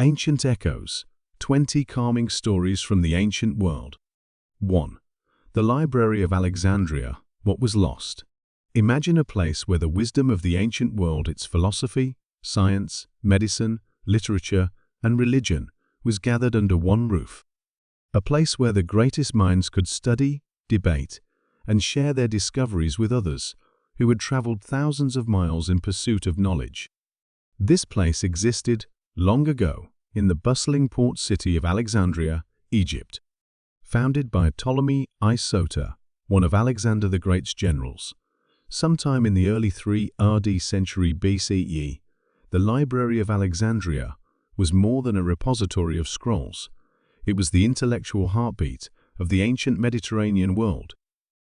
Ancient Echoes, 20 Calming Stories from the Ancient World. 1. The Library of Alexandria, What Was Lost. Imagine a place where the wisdom of the ancient world, its philosophy, science, medicine, literature, and religion, was gathered under one roof. A place where the greatest minds could study, debate, and share their discoveries with others who had traveled thousands of miles in pursuit of knowledge. This place existed long ago in the bustling port city of Alexandria, Egypt. Founded by Ptolemy I Sota, one of Alexander the Great's generals, sometime in the early 3rd century BCE, the Library of Alexandria was more than a repository of scrolls. It was the intellectual heartbeat of the ancient Mediterranean world.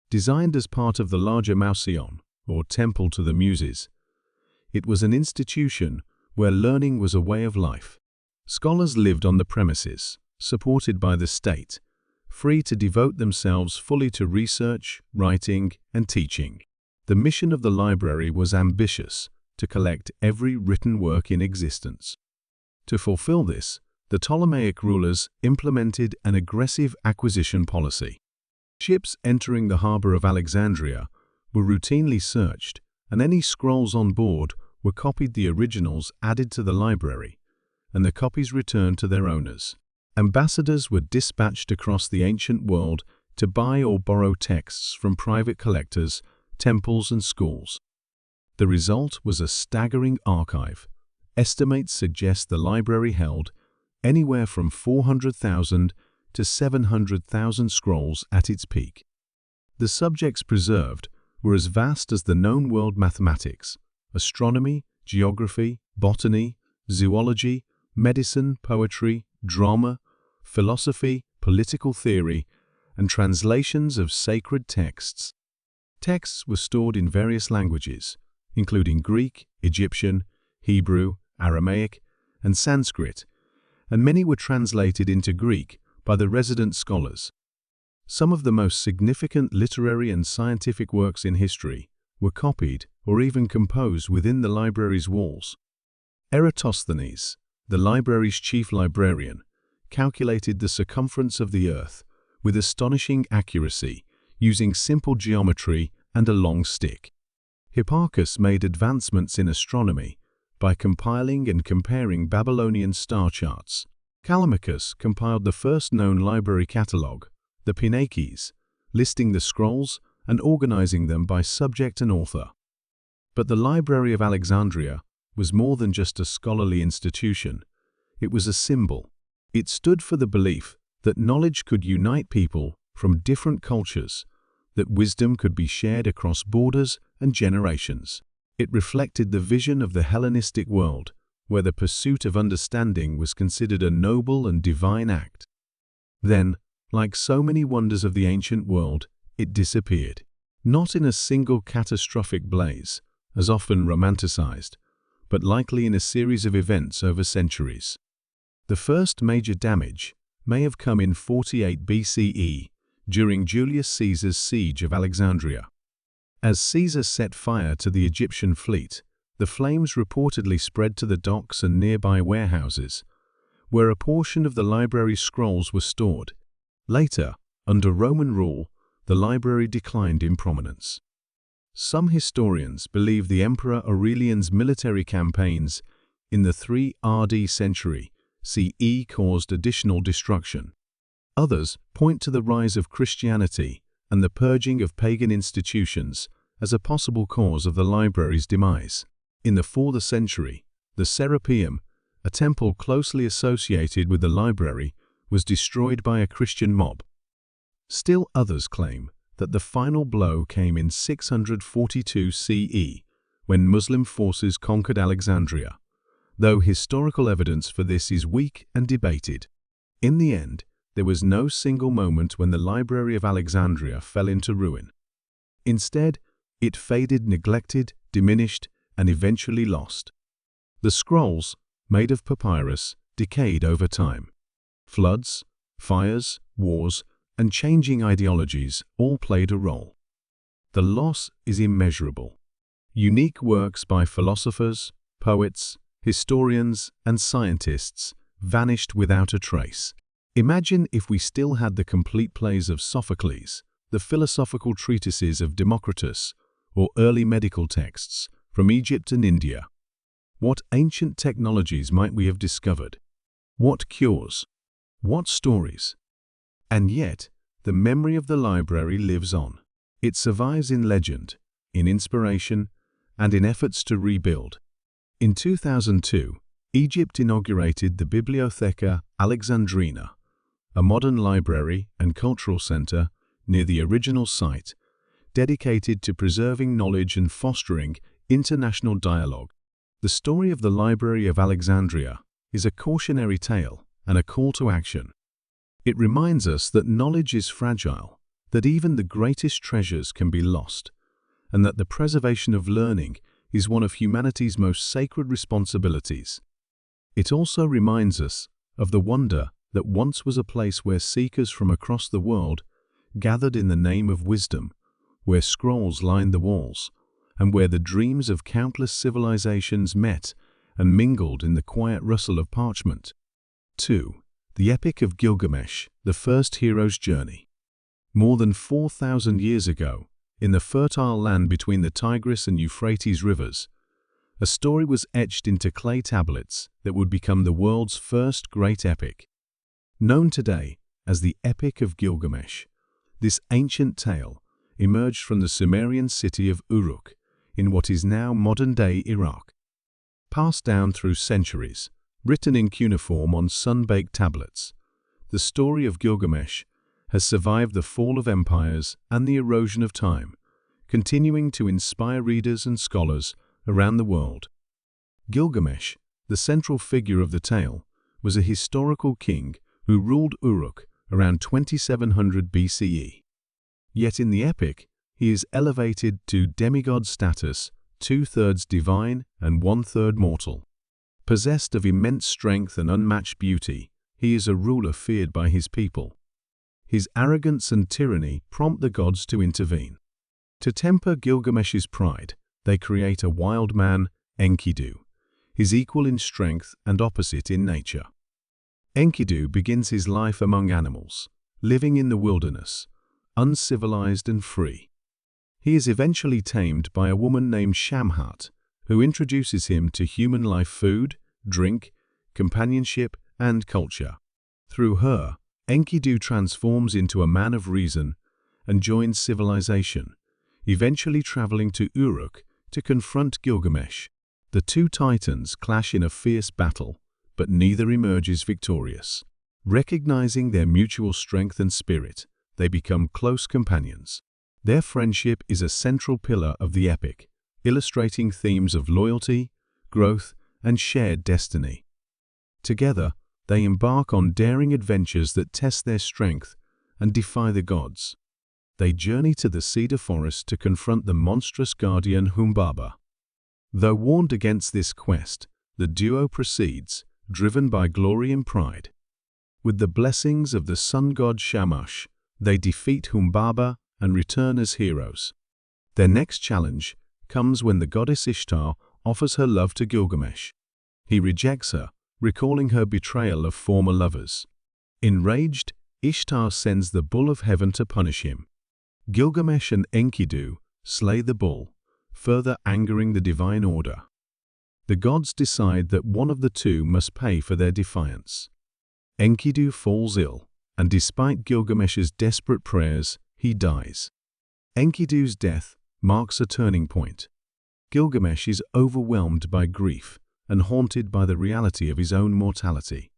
Designed as part of the larger Mausoleum, or Temple to the Muses, it was an institution where learning was a way of life. Scholars lived on the premises, supported by the state, free to devote themselves fully to research, writing, and teaching. The mission of the library was ambitious: to collect every written work in existence. To fulfill this, the Ptolemaic rulers implemented an aggressive acquisition policy. Ships entering the harbor of Alexandria were routinely searched, and any scrolls on board were copied, the originals added to the library, and the copies returned to their owners. Ambassadors were dispatched across the ancient world to buy or borrow texts from private collectors, temples, and schools. The result was a staggering archive. Estimates suggest the library held anywhere from 400,000 to 700,000 scrolls at its peak. The subjects preserved were as vast as the known world: mathematics, astronomy, geography, botany, zoology, medicine, poetry, drama, philosophy, political theory, and translations of sacred texts. Texts were stored in various languages, including Greek, Egyptian, Hebrew, Aramaic, and Sanskrit, and many were translated into Greek by the resident scholars. Some of the most significant literary and scientific works in history were copied or even composed within the library's walls. Eratosthenes, the library's chief librarian, calculated the circumference of the Earth with astonishing accuracy using simple geometry and a long stick. Hipparchus made advancements in astronomy by compiling and comparing Babylonian star charts. Callimachus compiled the first known library catalogue, the Pinakes, listing the scrolls and organizing them by subject and author. But the Library of Alexandria was more than just a scholarly institution. It was a symbol. It stood for the belief that knowledge could unite people from different cultures, that wisdom could be shared across borders and generations. It reflected the vision of the Hellenistic world, where the pursuit of understanding was considered a noble and divine act. Then, like so many wonders of the ancient world, it disappeared. Not in a single catastrophic blaze, as often romanticized, but likely in a series of events over centuries. The first major damage may have come in 48 BCE, during Julius Caesar's siege of Alexandria. As Caesar set fire to the Egyptian fleet, the flames reportedly spread to the docks and nearby warehouses, where a portion of the library's scrolls were stored. Later, under Roman rule, the library declined in prominence. Some historians believe the Emperor Aurelian's military campaigns in the 3rd century CE caused additional destruction. Others point to the rise of Christianity and the purging of pagan institutions as a possible cause of the library's demise. In the 4th century, the Serapeum, a temple closely associated with the library, was destroyed by a Christian mob. Still others claim that the final blow came in 642 CE, when Muslim forces conquered Alexandria, though historical evidence for this is weak and debated. In the end, there was no single moment when the Library of Alexandria fell into ruin. Instead, it faded, neglected, diminished, and eventually lost. The scrolls, made of papyrus, decayed over time. Floods, fires, wars, and changing ideologies all played a role. The loss is immeasurable. Unique works by philosophers, poets, historians, and scientists vanished without a trace. Imagine if we still had the complete plays of Sophocles, the philosophical treatises of Democritus, or early medical texts from Egypt and India. What ancient technologies might we have discovered? What cures? What stories? And yet, the memory of the library lives on. It survives in legend, in inspiration, and in efforts to rebuild. In 2002, Egypt inaugurated the Bibliotheca Alexandrina, a modern library and cultural center near the original site, dedicated to preserving knowledge and fostering international dialogue. The story of the Library of Alexandria is a cautionary tale and a call to action. It reminds us that knowledge is fragile, that even the greatest treasures can be lost, and that the preservation of learning is one of humanity's most sacred responsibilities. It also reminds us of the wonder that once was a place where seekers from across the world gathered in the name of wisdom, where scrolls lined the walls, and where the dreams of countless civilizations met and mingled in the quiet rustle of parchment. 2. The Epic of Gilgamesh, the first hero's journey. More than 4,000 years ago, in the fertile land between the Tigris and Euphrates rivers, a story was etched into clay tablets that would become the world's first great epic. Known today as the Epic of Gilgamesh, this ancient tale emerged from the Sumerian city of Uruk in what is now modern-day Iraq. Passed down through centuries, written in cuneiform on sun-baked tablets, the story of Gilgamesh has survived the fall of empires and the erosion of time, continuing to inspire readers and scholars around the world. Gilgamesh, the central figure of the tale, was a historical king who ruled Uruk around 2700 BCE. Yet in the epic, he is elevated to demigod status, 2/3 divine and 1/3 mortal. Possessed of immense strength and unmatched beauty, he is a ruler feared by his people. His arrogance and tyranny prompt the gods to intervene. To temper Gilgamesh's pride, they create a wild man, Enkidu, his equal in strength and opposite in nature. Enkidu begins his life among animals, living in the wilderness, uncivilized and free. He is eventually tamed by a woman named Shamhat, who introduces him to human life, food, drink, companionship, and culture. Through her, Enkidu transforms into a man of reason and joins civilization, eventually traveling to Uruk to confront Gilgamesh. The two titans clash in a fierce battle, but neither emerges victorious. Recognizing their mutual strength and spirit, they become close companions. Their friendship is a central pillar of the epic, illustrating themes of loyalty, growth, and shared destiny. Together, they embark on daring adventures that test their strength and defy the gods. They journey to the cedar forest to confront the monstrous guardian Humbaba. Though warned against this quest, the duo proceeds, driven by glory and pride. With the blessings of the sun god Shamash, they defeat Humbaba and return as heroes. Their next challenge comes when the goddess Ishtar offers her love to Gilgamesh. He rejects her, recalling her betrayal of former lovers. Enraged, Ishtar sends the bull of heaven to punish him. Gilgamesh and Enkidu slay the bull, further angering the divine order. The gods decide that one of the two must pay for their defiance. Enkidu falls ill, and despite Gilgamesh's desperate prayers, he dies. Enkidu's death marks a turning point. Gilgamesh is overwhelmed by grief and haunted by the reality of his own mortality.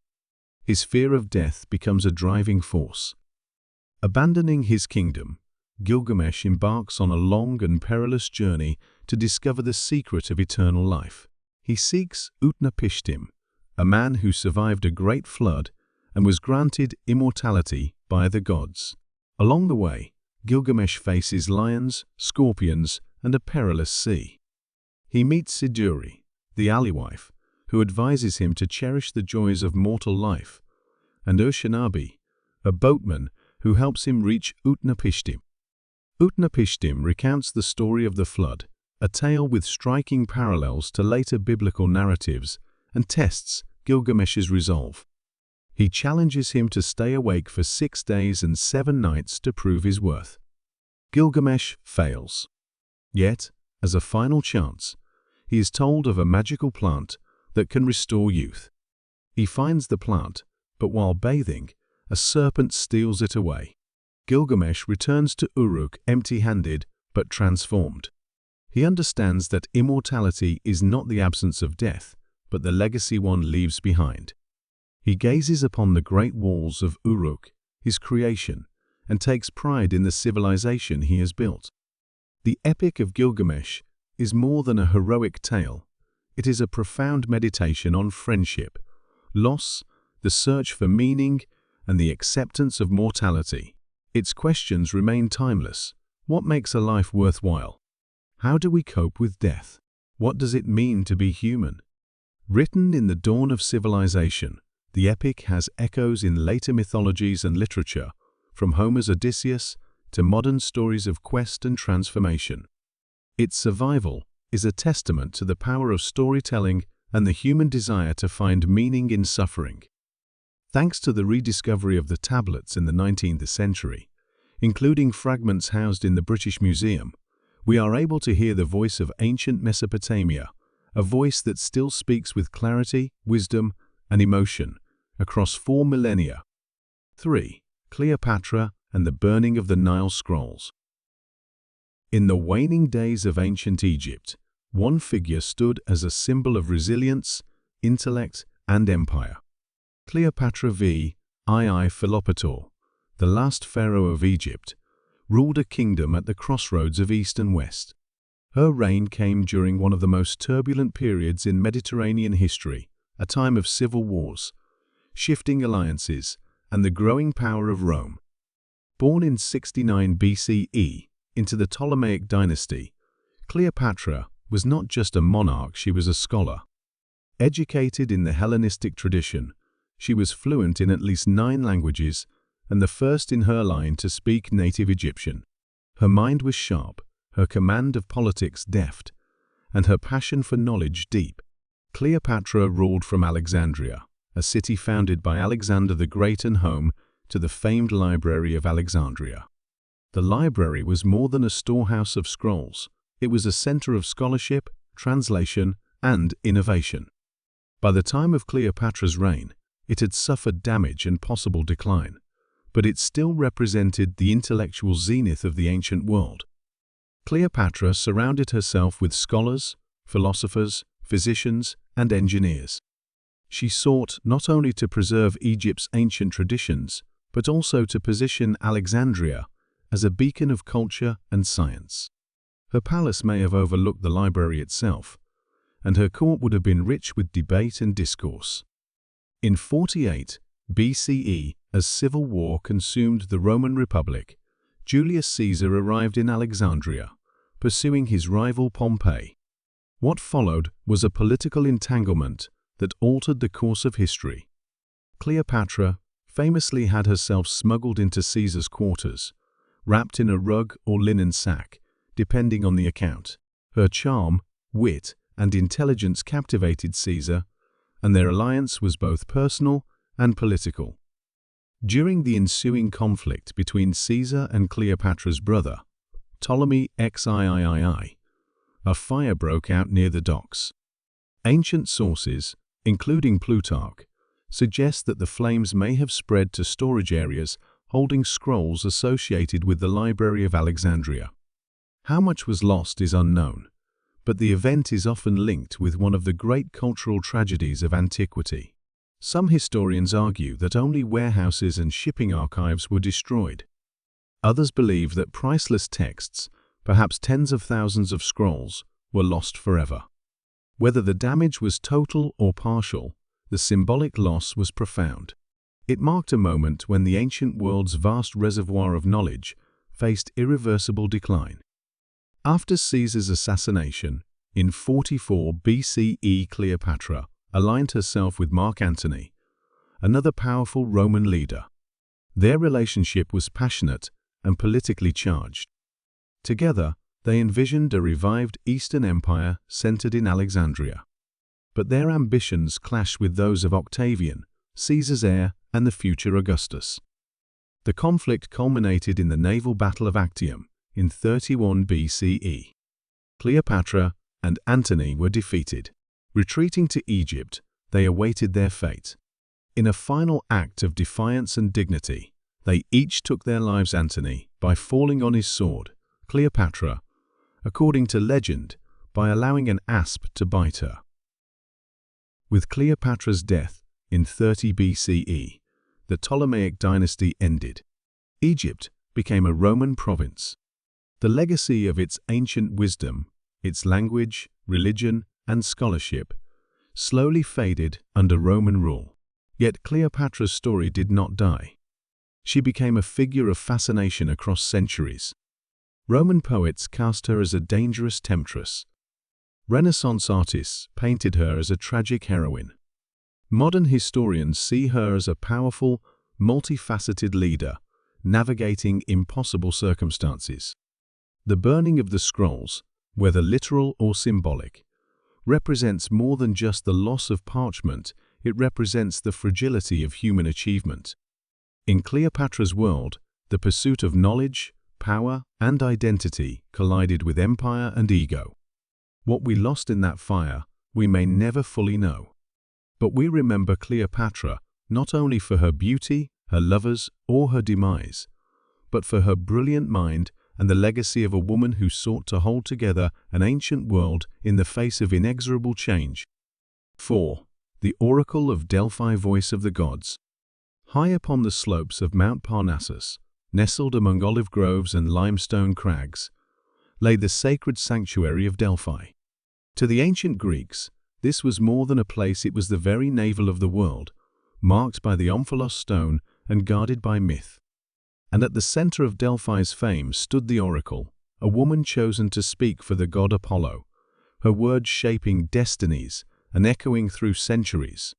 His fear of death becomes a driving force. Abandoning his kingdom, Gilgamesh embarks on a long and perilous journey to discover the secret of eternal life. He seeks Utnapishtim, a man who survived a great flood and was granted immortality by the gods. Along the way, Gilgamesh faces lions, scorpions, and a perilous sea. He meets Siduri, the alewife, who advises him to cherish the joys of mortal life, and Urshanabi, a boatman who helps him reach Utnapishtim. Utnapishtim recounts the story of the flood, a tale with striking parallels to later biblical narratives, and tests Gilgamesh's resolve. He challenges him to stay awake for 6 days and 7 nights to prove his worth. Gilgamesh fails. Yet, as a final chance, he is told of a magical plant that can restore youth. He finds the plant, but while bathing, a serpent steals it away. Gilgamesh returns to Uruk empty-handed but transformed. He understands that immortality is not the absence of death, but the legacy one leaves behind. He gazes upon the great walls of Uruk, his creation, and takes pride in the civilization he has built. The Epic of Gilgamesh is more than a heroic tale. It is a profound meditation on friendship, loss, the search for meaning, and the acceptance of mortality. Its questions remain timeless. What makes a life worthwhile? How do we cope with death? What does it mean to be human? Written in the dawn of civilization, the epic has echoes in later mythologies and literature, from Homer's Odysseus to modern stories of quest and transformation. Its survival is a testament to the power of storytelling and the human desire to find meaning in suffering. Thanks to the rediscovery of the tablets in the 19th century, including fragments housed in the British Museum, we are able to hear the voice of ancient Mesopotamia, a voice that still speaks with clarity, wisdom, and emotion across 4 millennia. 3. Cleopatra and the burning of the Nile scrolls. In the waning days of ancient Egypt, one figure stood as a symbol of resilience, intellect, and empire. Cleopatra II Philopator, the last pharaoh of Egypt, ruled a kingdom at the crossroads of East and West. Her reign came during one of the most turbulent periods in Mediterranean history, a time of civil wars, shifting alliances, and the growing power of Rome. Born in 69 BCE into the Ptolemaic dynasty, Cleopatra was not just a monarch, she was a scholar. Educated in the Hellenistic tradition, she was fluent in at least 9 languages and the first in her line to speak native Egyptian. Her mind was sharp, her command of politics deft, and her passion for knowledge deep. Cleopatra ruled from Alexandria, a city founded by Alexander the Great and home to the famed Library of Alexandria. The library was more than a storehouse of scrolls. It was a center of scholarship, translation, and innovation. By the time of Cleopatra's reign, it had suffered damage and possible decline, but it still represented the intellectual zenith of the ancient world. Cleopatra surrounded herself with scholars, philosophers, physicians, and engineers. She sought not only to preserve Egypt's ancient traditions, but also to position Alexandria as a beacon of culture and science. Her palace may have overlooked the library itself, and her court would have been rich with debate and discourse. In 48 BCE, as civil war consumed the Roman Republic, Julius Caesar arrived in Alexandria, pursuing his rival Pompey. What followed was a political entanglement that altered the course of history. Cleopatra famously had herself smuggled into Caesar's quarters, wrapped in a rug or linen sack, depending on the account. Her charm, wit, and intelligence captivated Caesar, and their alliance was both personal and political. During the ensuing conflict between Caesar and Cleopatra's brother, Ptolemy XIII, a fire broke out near the docks. Ancient sources, including Plutarch, suggest that the flames may have spread to storage areas holding scrolls associated with the Library of Alexandria. How much was lost is unknown, but the event is often linked with one of the great cultural tragedies of antiquity. Some historians argue that only warehouses and shipping archives were destroyed. Others believe that priceless texts, perhaps tens of thousands of scrolls, were lost forever. Whether the damage was total or partial, the symbolic loss was profound. It marked a moment when the ancient world's vast reservoir of knowledge faced irreversible decline. After Caesar's assassination, in 44 BCE, Cleopatra aligned herself with Mark Antony, another powerful Roman leader. Their relationship was passionate and politically charged. Together, they envisioned a revived Eastern Empire centered in Alexandria. But their ambitions clashed with those of Octavian, Caesar's heir and the future Augustus. The conflict culminated in the naval battle of Actium in 31 BCE. Cleopatra and Antony were defeated. Retreating to Egypt, they awaited their fate. In a final act of defiance and dignity, they each took their lives. Antony, by falling on his sword; Cleopatra, according to legend, by allowing an asp to bite her. With Cleopatra's death in 30 BCE, the Ptolemaic dynasty ended. Egypt became a Roman province. The legacy of its ancient wisdom, its language, religion, and scholarship, slowly faded under Roman rule. Yet Cleopatra's story did not die. She became a figure of fascination across centuries. Roman poets cast her as a dangerous temptress. Renaissance artists painted her as a tragic heroine. Modern historians see her as a powerful, multifaceted leader, navigating impossible circumstances. The burning of the scrolls, whether literal or symbolic, represents more than just the loss of parchment. It represents the fragility of human achievement. In Cleopatra's world, the pursuit of knowledge, power, and identity collided with empire and ego. What we lost in that fire, we may never fully know. But we remember Cleopatra not only for her beauty, her lovers, or her demise, but for her brilliant mind and the legacy of a woman who sought to hold together an ancient world in the face of inexorable change. 4. The Oracle of Delphi, voice of the gods. High upon the slopes of Mount Parnassus, nestled among olive groves and limestone crags, lay the sacred sanctuary of Delphi. To the ancient Greeks, this was more than a place; it was the very navel of the world, marked by the omphalos stone and guarded by myth. And at the center of Delphi's fame stood the oracle, a woman chosen to speak for the god Apollo, her words shaping destinies and echoing through centuries.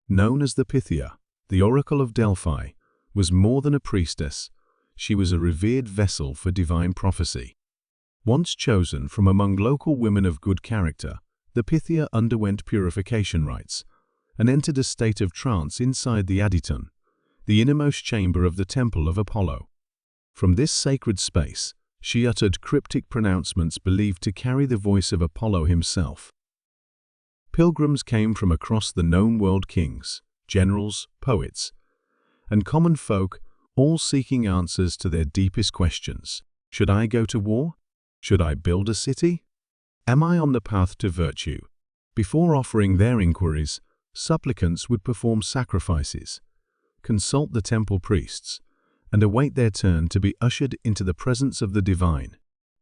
Known as the Pythia, the oracle of Delphi was more than a priestess; she was a revered vessel for divine prophecy. Once chosen from among local women of good character, the Pythia underwent purification rites and entered a state of trance inside the Adyton, the innermost chamber of the temple of Apollo. From this sacred space, she uttered cryptic pronouncements believed to carry the voice of Apollo himself. Pilgrims came from across the known world: kings, generals, poets, and common folk, all seeking answers to their deepest questions. Should I go to war? Should I build a city? Am I on the path to virtue? Before offering their inquiries, supplicants would perform sacrifices, consult the temple priests, and await their turn to be ushered into the presence of the divine.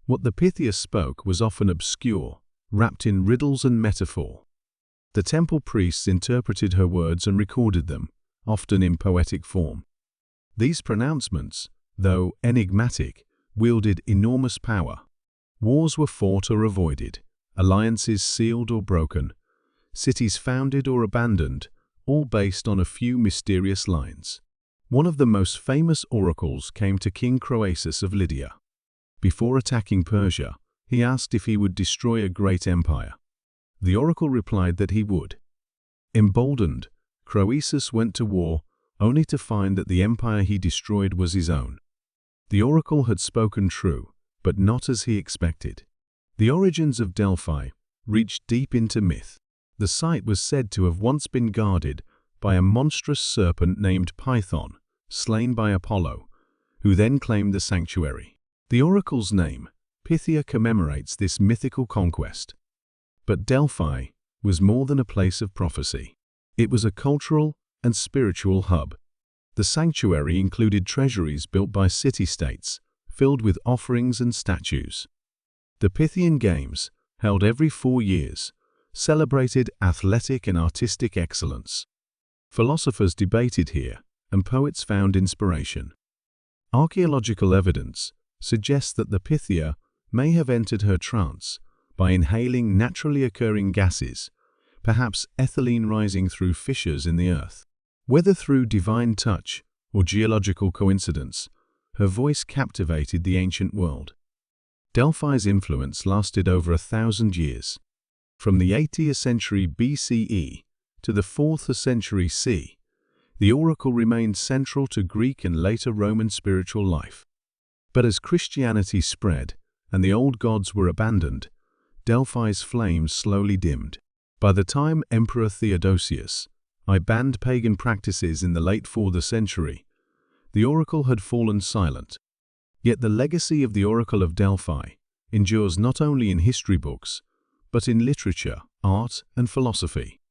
What the Pythia spoke was often obscure, wrapped in riddles and metaphor. The temple priests interpreted her words and recorded them, often in poetic form. These pronouncements, though enigmatic, wielded enormous power. Wars were fought or avoided, alliances sealed or broken, cities founded or abandoned, all based on a few mysterious lines. One of the most famous oracles came to King Croesus of Lydia. Before attacking Persia, he asked if he would destroy a great empire. The oracle replied that he would. Emboldened, Croesus went to war, only to find that the empire he destroyed was his own. The oracle had spoken true, but not as he expected. The origins of Delphi reached deep into myth. The site was said to have once been guarded by a monstrous serpent named Python, slain by Apollo, who then claimed the sanctuary. The oracle's name, Pythia, commemorates this mythical conquest. But Delphi was more than a place of prophecy. It was a cultural and spiritual hub. The sanctuary included treasuries built by city-states, filled with offerings and statues. The Pythian Games, held every 4 years, celebrated athletic and artistic excellence. Philosophers debated here, and poets found inspiration. Archaeological evidence suggests that the Pythia may have entered her trance by inhaling naturally occurring gases, perhaps ethylene rising through fissures in the earth. Whether through divine touch or geological coincidence, her voice captivated the ancient world. Delphi's influence lasted over 1,000 years. From the 80th century BCE to the 4th century CE, The oracle remained central to Greek and later Roman spiritual life. But as Christianity spread and the old gods were abandoned, Delphi's flames slowly dimmed. By the time Emperor Theodosius I banned pagan practices in the late 4th century, the oracle had fallen silent. Yet the legacy of the Oracle of Delphi endures not only in history books, but in literature, art, and philosophy.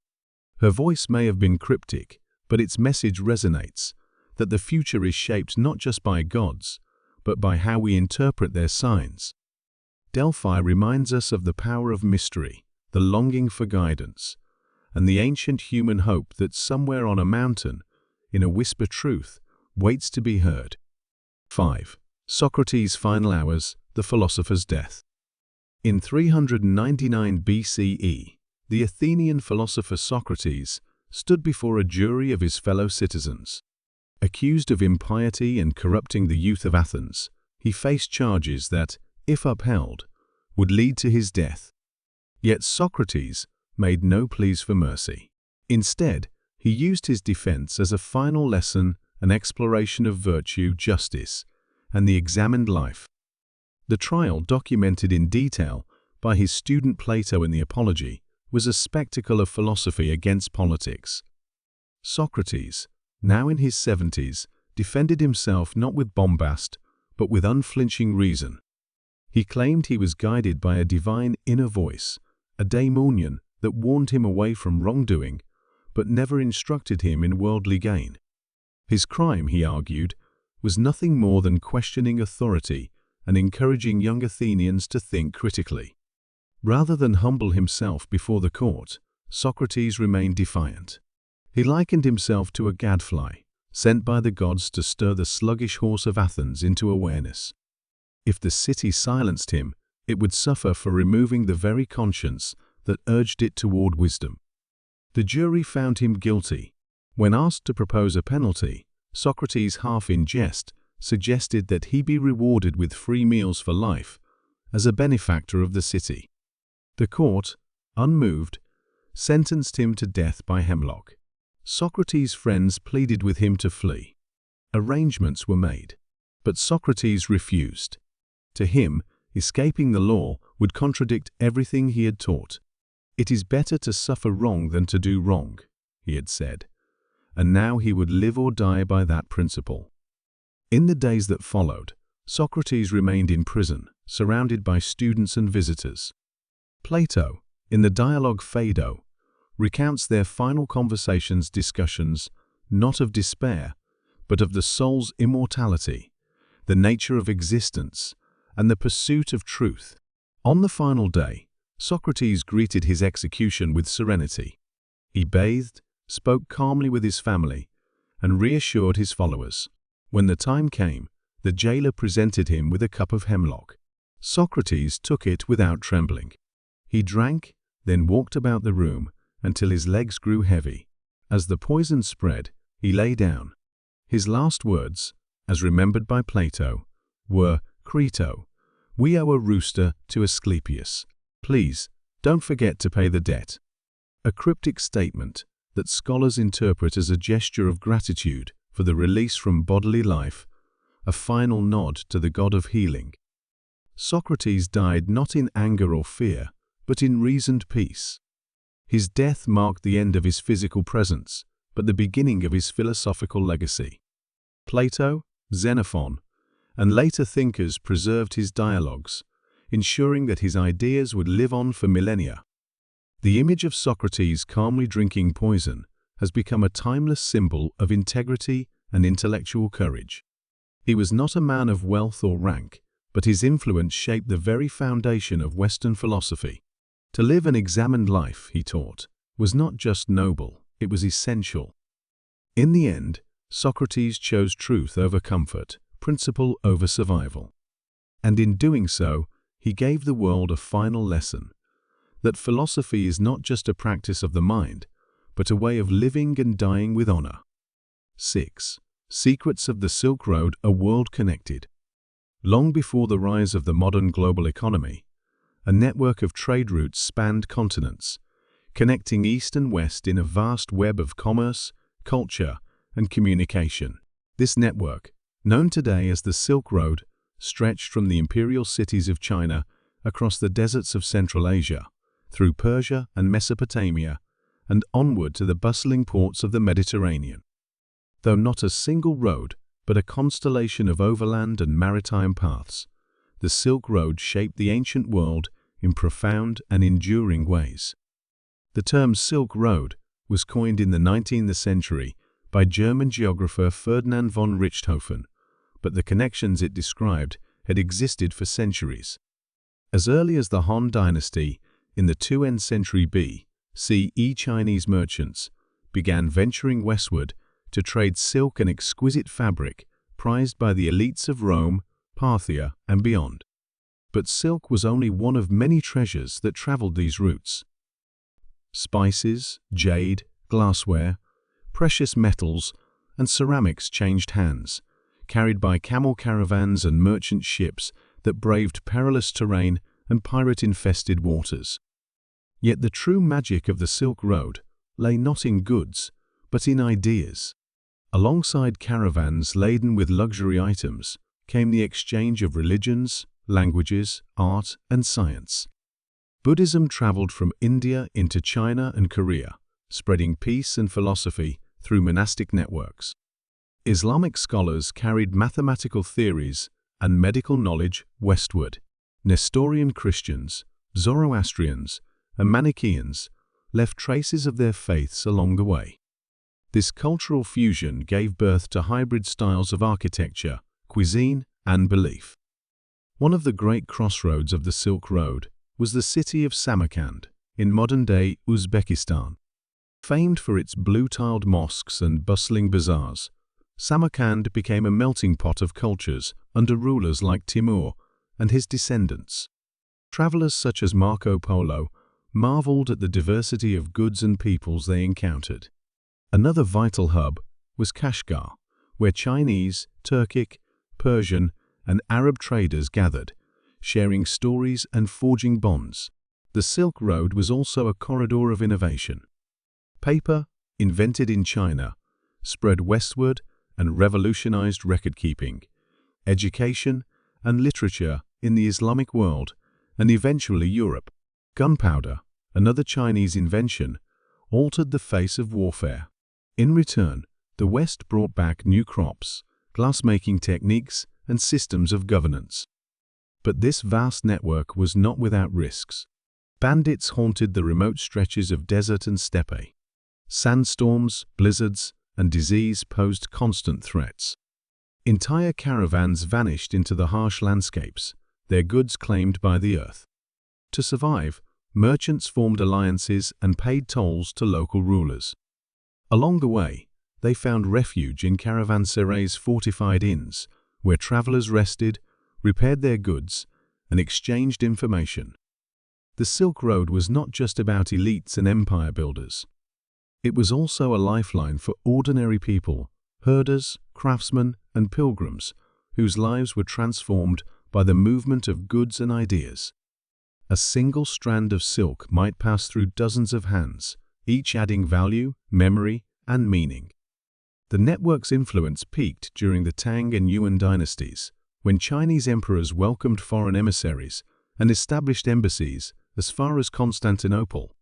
Her voice may have been cryptic, but its message resonates, that the future is shaped not just by gods, but by how we interpret their signs. Delphi reminds us of the power of mystery, the longing for guidance, and the ancient human hope that somewhere on a mountain, in a whisper truth, waits to be heard. 5. Socrates' final hours, the philosopher's death. In 399 BCE, the Athenian philosopher Socrates stood before a jury of his fellow citizens. Accused of impiety and corrupting the youth of Athens, he faced charges that, if upheld, would lead to his death. Yet Socrates made no pleas for mercy. Instead, he used his defense as a final lesson, an exploration of virtue, justice, and the examined life. The trial, documented in detail by his student Plato in the Apology, was a spectacle of philosophy against politics. Socrates, now in his 70s, defended himself not with bombast, but with unflinching reason. He claimed he was guided by a divine inner voice, a daemonion that warned him away from wrongdoing, but never instructed him in worldly gain. His crime, he argued, was nothing more than questioning authority and encouraging young Athenians to think critically. Rather than humble himself before the court, Socrates remained defiant. He likened himself to a gadfly, sent by the gods to stir the sluggish horse of Athens into awareness. If the city silenced him, it would suffer for removing the very conscience that urged it toward wisdom. The jury found him guilty. When asked to propose a penalty, Socrates, half in jest, suggested that he be rewarded with free meals for life, as a benefactor of the city. The court, unmoved, sentenced him to death by hemlock. Socrates' friends pleaded with him to flee. Arrangements were made, but Socrates refused. To him, escaping the law would contradict everything he had taught. "It is better to suffer wrong than to do wrong," he had said, and now he would live or die by that principle. In the days that followed, Socrates remained in prison, surrounded by students and visitors. Plato, in the dialogue Phaedo, recounts their final discussions not of despair, but of the soul's immortality, the nature of existence, and the pursuit of truth. On the final day, Socrates greeted his execution with serenity. He bathed, spoke calmly with his family, and reassured his followers. When the time came, the jailer presented him with a cup of hemlock. Socrates took it without trembling. He drank, then walked about the room until his legs grew heavy. As the poison spread, he lay down. His last words, as remembered by Plato, were, "Crito, we owe a rooster to Asclepius. Please, don't forget to pay the debt." A cryptic statement that scholars interpret as a gesture of gratitude for the release from bodily life, a final nod to the god of healing. Socrates died not in anger or fear, but in reasoned peace. His death marked the end of his physical presence, but the beginning of his philosophical legacy. Plato, Xenophon, and later thinkers preserved his dialogues, ensuring that his ideas would live on for millennia. The image of Socrates calmly drinking poison has become a timeless symbol of integrity and intellectual courage. He was not a man of wealth or rank, but his influence shaped the very foundation of Western philosophy. To live an examined life, he taught, was not just noble, it was essential. In the end, Socrates chose truth over comfort, principle over survival. And in doing so, he gave the world a final lesson, that philosophy is not just a practice of the mind, but a way of living and dying with honor. 6. Secrets of the Silk Road, a world connected. Long before the rise of the modern global economy, a network of trade routes spanned continents, connecting east and west in a vast web of commerce, culture, and communication. This network, known today as the Silk Road, stretched from the imperial cities of China across the deserts of Central Asia, through Persia and Mesopotamia, and onward to the bustling ports of the Mediterranean. Though not a single road, but a constellation of overland and maritime paths, the Silk Road shaped the ancient world in profound and enduring ways. The term Silk Road was coined in the 19th century by German geographer Ferdinand von Richthofen, but the connections it described had existed for centuries. As early as the Han Dynasty, in the 2nd century BCE, Chinese merchants began venturing westward to trade silk and exquisite fabric prized by the elites of Rome, Parthia, and beyond. But silk was only one of many treasures that traveled these routes. Spices, jade, glassware, precious metals, and ceramics changed hands, carried by camel caravans and merchant ships that braved perilous terrain and pirate-infested waters. Yet the true magic of the Silk Road lay not in goods, but in ideas. Alongside caravans laden with luxury items came the exchange of religions, languages, art, and science. Buddhism traveled from India into China and Korea, spreading peace and philosophy through monastic networks. Islamic scholars carried mathematical theories and medical knowledge westward. Nestorian Christians, Zoroastrians, and Manichaeans left traces of their faiths along the way. This cultural fusion gave birth to hybrid styles of architecture, cuisine, and belief. One of the great crossroads of the Silk Road was the city of Samarkand, in modern-day Uzbekistan. Famed for its blue-tiled mosques and bustling bazaars, Samarkand became a melting pot of cultures under rulers like Timur and his descendants. Travelers such as Marco Polo marveled at the diversity of goods and peoples they encountered. Another vital hub was Kashgar, where Chinese, Turkic, Persian, and Arab traders gathered, sharing stories and forging bonds. The Silk Road was also a corridor of innovation. Paper, invented in China, spread westward and revolutionized record-keeping. Education and literature in the Islamic world, and eventually Europe. Gunpowder, another Chinese invention, altered the face of warfare. In return, the West brought back new crops, glassmaking techniques, and systems of governance. But this vast network was not without risks. Bandits haunted the remote stretches of desert and steppe. Sandstorms, blizzards, and disease posed constant threats. Entire caravans vanished into the harsh landscapes, their goods claimed by the earth. To survive, merchants formed alliances and paid tolls to local rulers. Along the way, they found refuge in caravanserais' fortified inns, where travelers rested, repaired their goods, and exchanged information. The Silk Road was not just about elites and empire builders. It was also a lifeline for ordinary people, herders, craftsmen, and pilgrims, whose lives were transformed by the movement of goods and ideas. A single strand of silk might pass through dozens of hands, each adding value, memory, and meaning. The network's influence peaked during the Tang and Yuan dynasties, when Chinese emperors welcomed foreign emissaries and established embassies as far as Constantinople.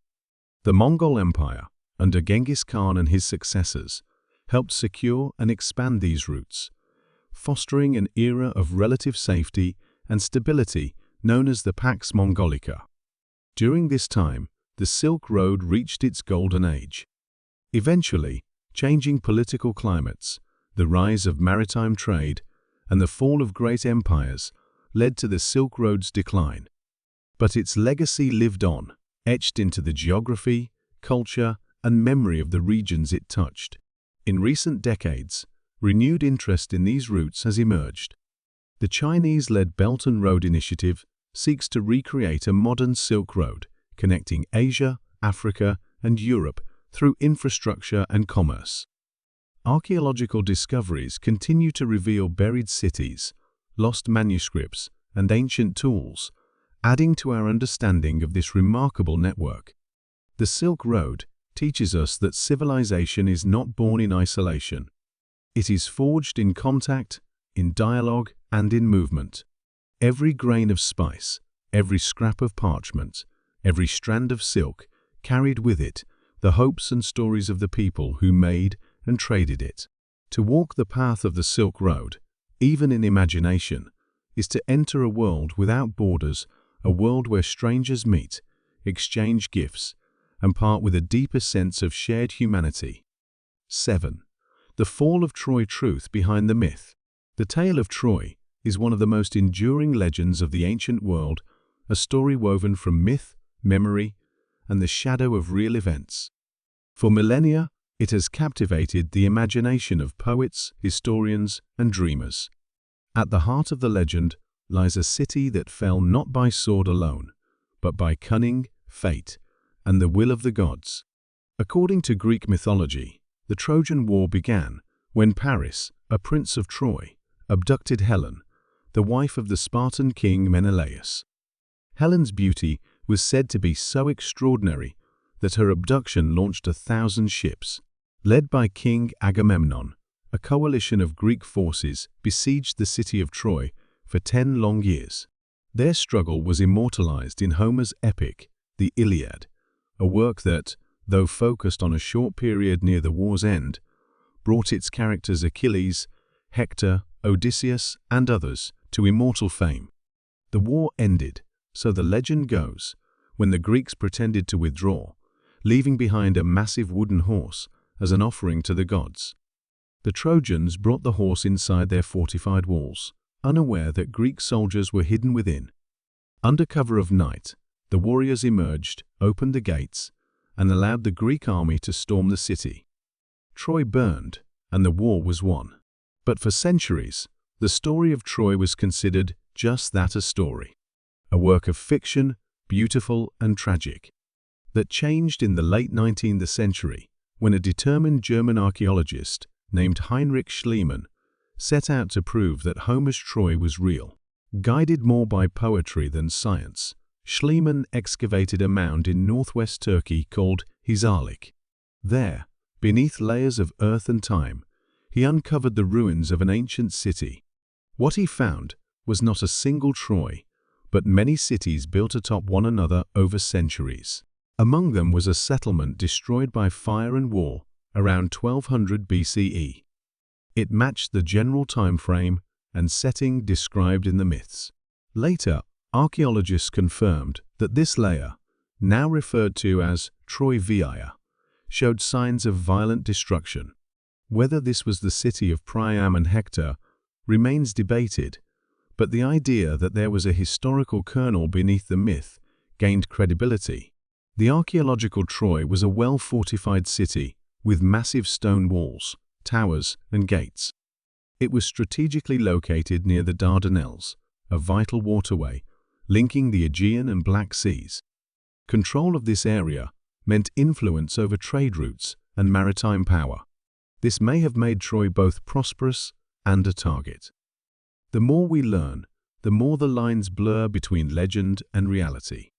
The Mongol Empire, under Genghis Khan and his successors, helped secure and expand these routes, fostering an era of relative safety and stability known as the Pax Mongolica. During this time, the Silk Road reached its golden age. Eventually, changing political climates, the rise of maritime trade, and the fall of great empires led to the Silk Road's decline. But its legacy lived on, etched into the geography, culture, and memory of the regions it touched. In recent decades, renewed interest in these routes has emerged. The Chinese-led Belt and Road Initiative seeks to recreate a modern Silk Road, connecting Asia, Africa, and Europe through infrastructure and commerce. Archaeological discoveries continue to reveal buried cities, lost manuscripts, and ancient tools, adding to our understanding of this remarkable network. The Silk Road teaches us that civilization is not born in isolation. It is forged in contact, in dialogue, and in movement. Every grain of spice, every scrap of parchment, every strand of silk carried with it the hopes and stories of the people who made and traded it. To walk the path of the Silk Road, even in imagination, is to enter a world without borders, a world where strangers meet, exchange gifts, and part with a deeper sense of shared humanity. 7. The fall of Troy. Truth behind the myth. The tale of Troy is one of the most enduring legends of the ancient world, a story woven from myth, memory, and the shadow of real events. For millennia, it has captivated the imagination of poets, historians, and dreamers. At the heart of the legend lies a city that fell not by sword alone, but by cunning, fate, and the will of the gods. According to Greek mythology, the Trojan War began when Paris, a prince of Troy, abducted Helen, the wife of the Spartan king Menelaus. Helen's beauty was said to be so extraordinary that her abduction launched 1,000 ships. Led by King Agamemnon, a coalition of Greek forces besieged the city of Troy for 10 long years. Their struggle was immortalized in Homer's epic, the Iliad, a work that, though focused on a short period near the war's end, brought its characters Achilles, Hector, Odysseus, and others to immortal fame. The war ended, so the legend goes, when the Greeks pretended to withdraw, leaving behind a massive wooden horse as an offering to the gods. The Trojans brought the horse inside their fortified walls, unaware that Greek soldiers were hidden within. Under cover of night, the warriors emerged, opened the gates, and allowed the Greek army to storm the city. Troy burned, and the war was won. But for centuries, the story of Troy was considered just that, a story. A work of fiction, beautiful and tragic, that changed in the late 19th century when a determined German archaeologist named Heinrich Schliemann set out to prove that Homer's Troy was real. Guided more by poetry than science, Schliemann excavated a mound in northwest Turkey called Hisarlik. There, beneath layers of earth and time, he uncovered the ruins of an ancient city. What he found was not a single Troy, but many cities built atop one another over centuries. Among them was a settlement destroyed by fire and war around 1200 BCE. It matched the general time frame and setting described in the myths. Later, archaeologists confirmed that this layer, now referred to as Troy Via, showed signs of violent destruction. Whether this was the city of Priam and Hector remains debated, but the idea that there was a historical kernel beneath the myth gained credibility. The archaeological Troy was a well-fortified city with massive stone walls, towers, and gates. It was strategically located near the Dardanelles, a vital waterway linking the Aegean and Black Seas. Control of this area meant influence over trade routes and maritime power. This may have made Troy both prosperous and a target. The more we learn, the more the lines blur between legend and reality.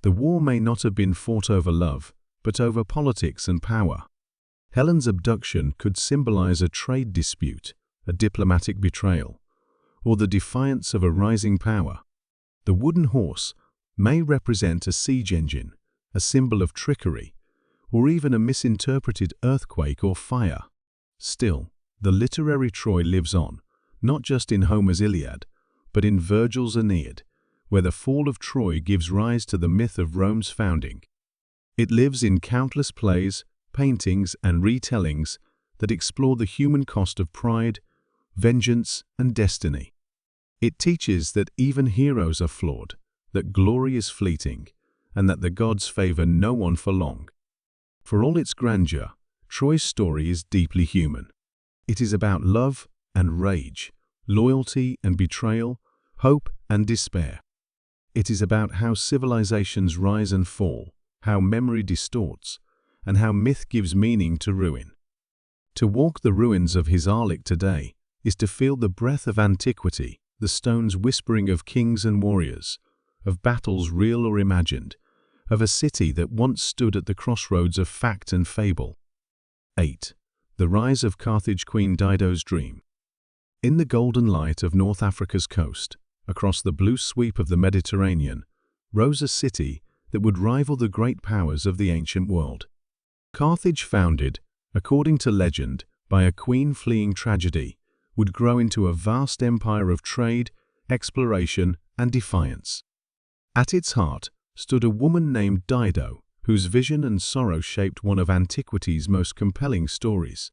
The war may not have been fought over love, but over politics and power. Helen's abduction could symbolize a trade dispute, a diplomatic betrayal, or the defiance of a rising power. The wooden horse may represent a siege engine, a symbol of trickery, or even a misinterpreted earthquake or fire. Still, the literary Troy lives on, not just in Homer's Iliad, but in Virgil's Aeneid, where the fall of Troy gives rise to the myth of Rome's founding. It lives in countless plays, paintings, and retellings that explore the human cost of pride, vengeance, and destiny. It teaches that even heroes are flawed, that glory is fleeting, and that the gods favor no one for long. For all its grandeur, Troy's story is deeply human. It is about love and rage, loyalty and betrayal, hope and despair. It is about how civilizations rise and fall, how memory distorts, and how myth gives meaning to ruin. To walk the ruins of Hisarlik today is to feel the breath of antiquity, the stones whispering of kings and warriors, of battles real or imagined, of a city that once stood at the crossroads of fact and fable. 8. The rise of Carthage. Queen Dido's dream. In the golden light of North Africa's coast, across the blue sweep of the Mediterranean, rose a city that would rival the great powers of the ancient world. Carthage, founded, according to legend, by a queen fleeing tragedy, would grow into a vast empire of trade, exploration, and defiance. At its heart stood a woman named Dido, whose vision and sorrow shaped one of antiquity's most compelling stories.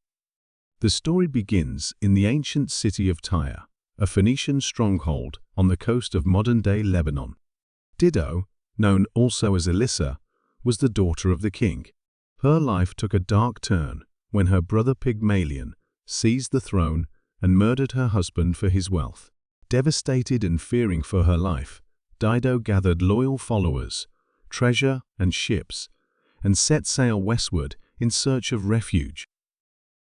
The story begins in the ancient city of Tyre, a Phoenician stronghold on the coast of modern-day Lebanon. Dido, known also as Elissa, was the daughter of the king. Her life took a dark turn when her brother Pygmalion seized the throne and murdered her husband for his wealth. Devastated and fearing for her life, Dido gathered loyal followers, treasure, and ships, and set sail westward in search of refuge.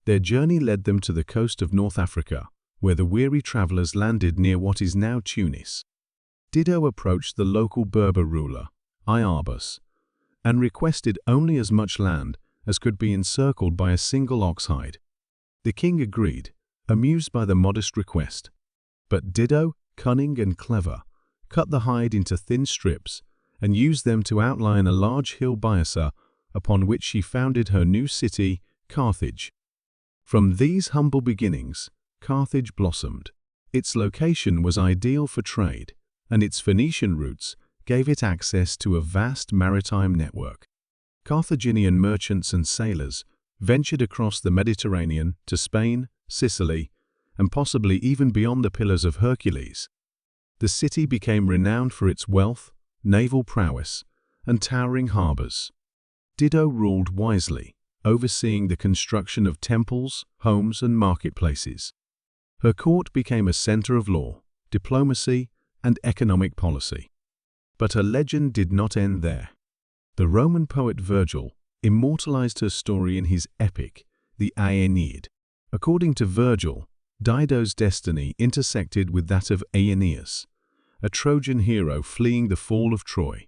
Their journey led them to the coast of North Africa, where the weary travelers landed near what is now Tunis. Dido approached the local Berber ruler, Iarbas, and requested only as much land as could be encircled by a single ox hide. The king agreed, amused by the modest request. But Dido, cunning and clever, cut the hide into thin strips and used them to outline a large hill byassa upon which she founded her new city, Carthage. From these humble beginnings, Carthage blossomed. Its location was ideal for trade, and its Phoenician roots gave it access to a vast maritime network. Carthaginian merchants and sailors ventured across the Mediterranean to Spain, Sicily, and possibly even beyond the Pillars of Hercules. The city became renowned for its wealth, naval prowess, and towering harbors. Dido ruled wisely, overseeing the construction of temples, homes, and marketplaces. Her court became a center of law, diplomacy, and economic policy. But her legend did not end there. The Roman poet Virgil immortalized her story in his epic, the Aeneid. According to Virgil, Dido's destiny intersected with that of Aeneas, a Trojan hero fleeing the fall of Troy.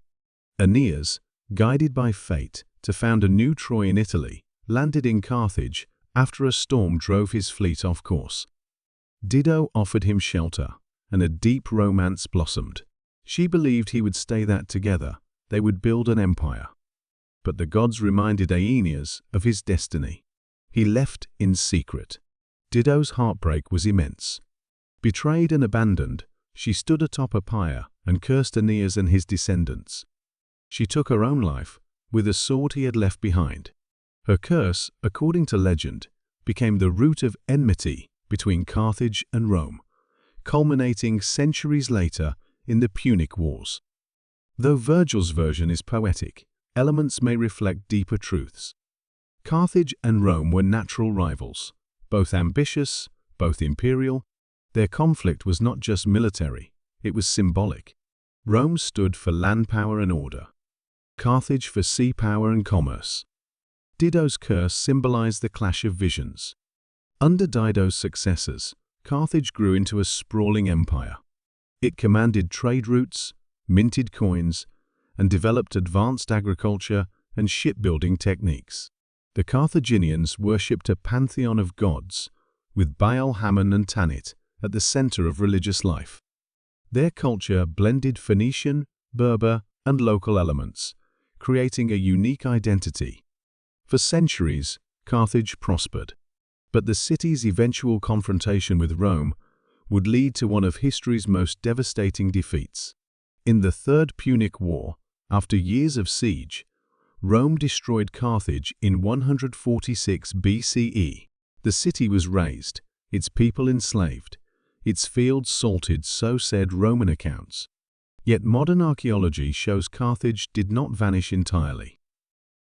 Aeneas, guided by fate to found a new Troy in Italy, landed in Carthage after a storm drove his fleet off course. Dido offered him shelter, and a deep romance blossomed. She believed he would stay, that together they would build an empire. But the gods reminded Aeneas of his destiny. He left in secret. Dido's heartbreak was immense. Betrayed and abandoned, she stood atop a pyre and cursed Aeneas and his descendants. She took her own life with a sword he had left behind. Her curse, according to legend, became the root of enmity between Carthage and Rome, culminating centuries later in the Punic Wars. Though Virgil's version is poetic, elements may reflect deeper truths. Carthage and Rome were natural rivals, both ambitious, both imperial. Their conflict was not just military, it was symbolic. Rome stood for land power and order, Carthage for sea power and commerce. Dido's curse symbolized the clash of visions. Under Dido's successors, Carthage grew into a sprawling empire. It commanded trade routes, minted coins, and developed advanced agriculture and shipbuilding techniques. The Carthaginians worshipped a pantheon of gods, with Baal, Hammon, and Tanit at the center of religious life. Their culture blended Phoenician, Berber, and local elements, creating a unique identity. For centuries, Carthage prospered, but the city's eventual confrontation with Rome would lead to one of history's most devastating defeats. In the Third Punic War, after years of siege, Rome destroyed Carthage in 146 BCE. The city was razed, its people enslaved, its fields salted, so said Roman accounts. Yet modern archaeology shows Carthage did not vanish entirely.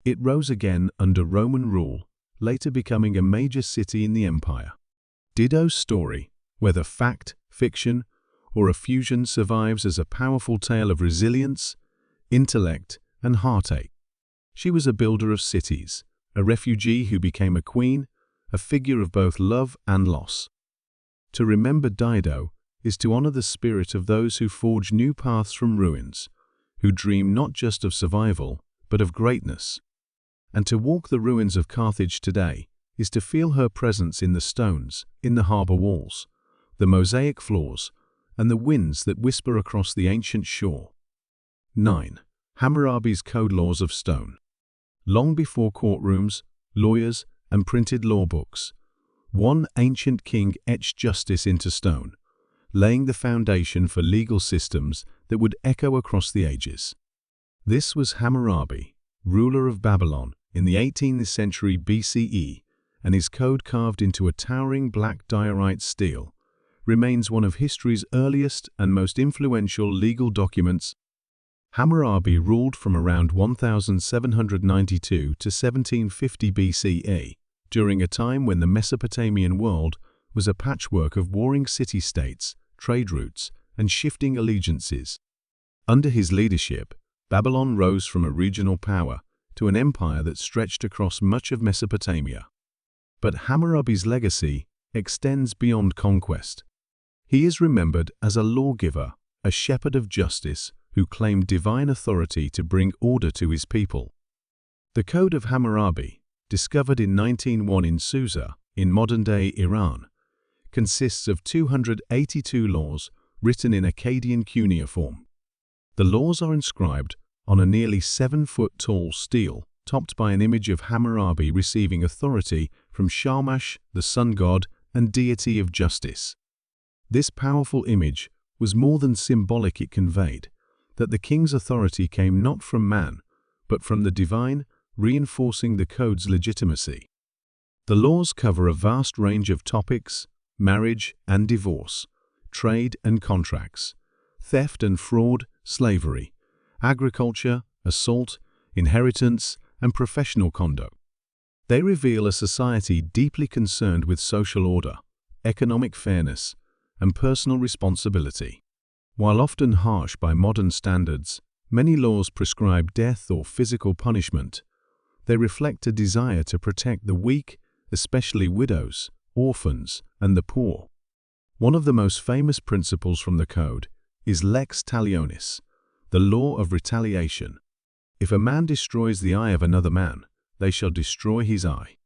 It rose again under Roman rule, later becoming a major city in the empire. Dido's story, whether fact, fiction, or a fusion, survives as a powerful tale of resilience, intellect, and heartache. She was a builder of cities, a refugee who became a queen, a figure of both love and loss. To remember Dido is to honor the spirit of those who forge new paths from ruins, who dream not just of survival, but of greatness. And to walk the ruins of Carthage today is to feel her presence in the stones, in the harbor walls, the mosaic floors, and the winds that whisper across the ancient shore. 9. Hammurabi's Code Laws of Stone. Long before courtrooms, lawyers, and printed law books, one ancient king etched justice into stone, laying the foundation for legal systems that would echo across the ages. This was Hammurabi, ruler of Babylon in the 18th century BCE, and his code, carved into a towering black diorite stele, remains one of history's earliest and most influential legal documents. Hammurabi ruled from around 1792 to 1750 BCE, during a time when the Mesopotamian world was a patchwork of warring city-states, trade routes, and shifting allegiances. Under his leadership, Babylon rose from a regional power to an empire that stretched across much of Mesopotamia. But Hammurabi's legacy extends beyond conquest. He is remembered as a lawgiver, a shepherd of justice who claimed divine authority to bring order to his people. The Code of Hammurabi, discovered in 1901 in Susa, in modern-day Iran, consists of 282 laws written in Akkadian cuneiform. The laws are inscribed on a nearly 7-foot-tall stele, topped by an image of Hammurabi receiving authority from Shamash, the sun god and deity of justice. This powerful image was more than symbolic. It conveyed that the king's authority came not from man, but from the divine, reinforcing the code's legitimacy. The laws cover a vast range of topics: marriage and divorce, trade and contracts, theft and fraud, slavery, agriculture, assault, inheritance, and professional conduct. They reveal a society deeply concerned with social order, economic fairness, and personal responsibility. While often harsh by modern standards, many laws prescribe death or physical punishment. They reflect a desire to protect the weak, especially widows, orphans, and the poor. One of the most famous principles from the code is lex talionis, the law of retaliation. If a man destroys the eye of another man, they shall destroy his eye.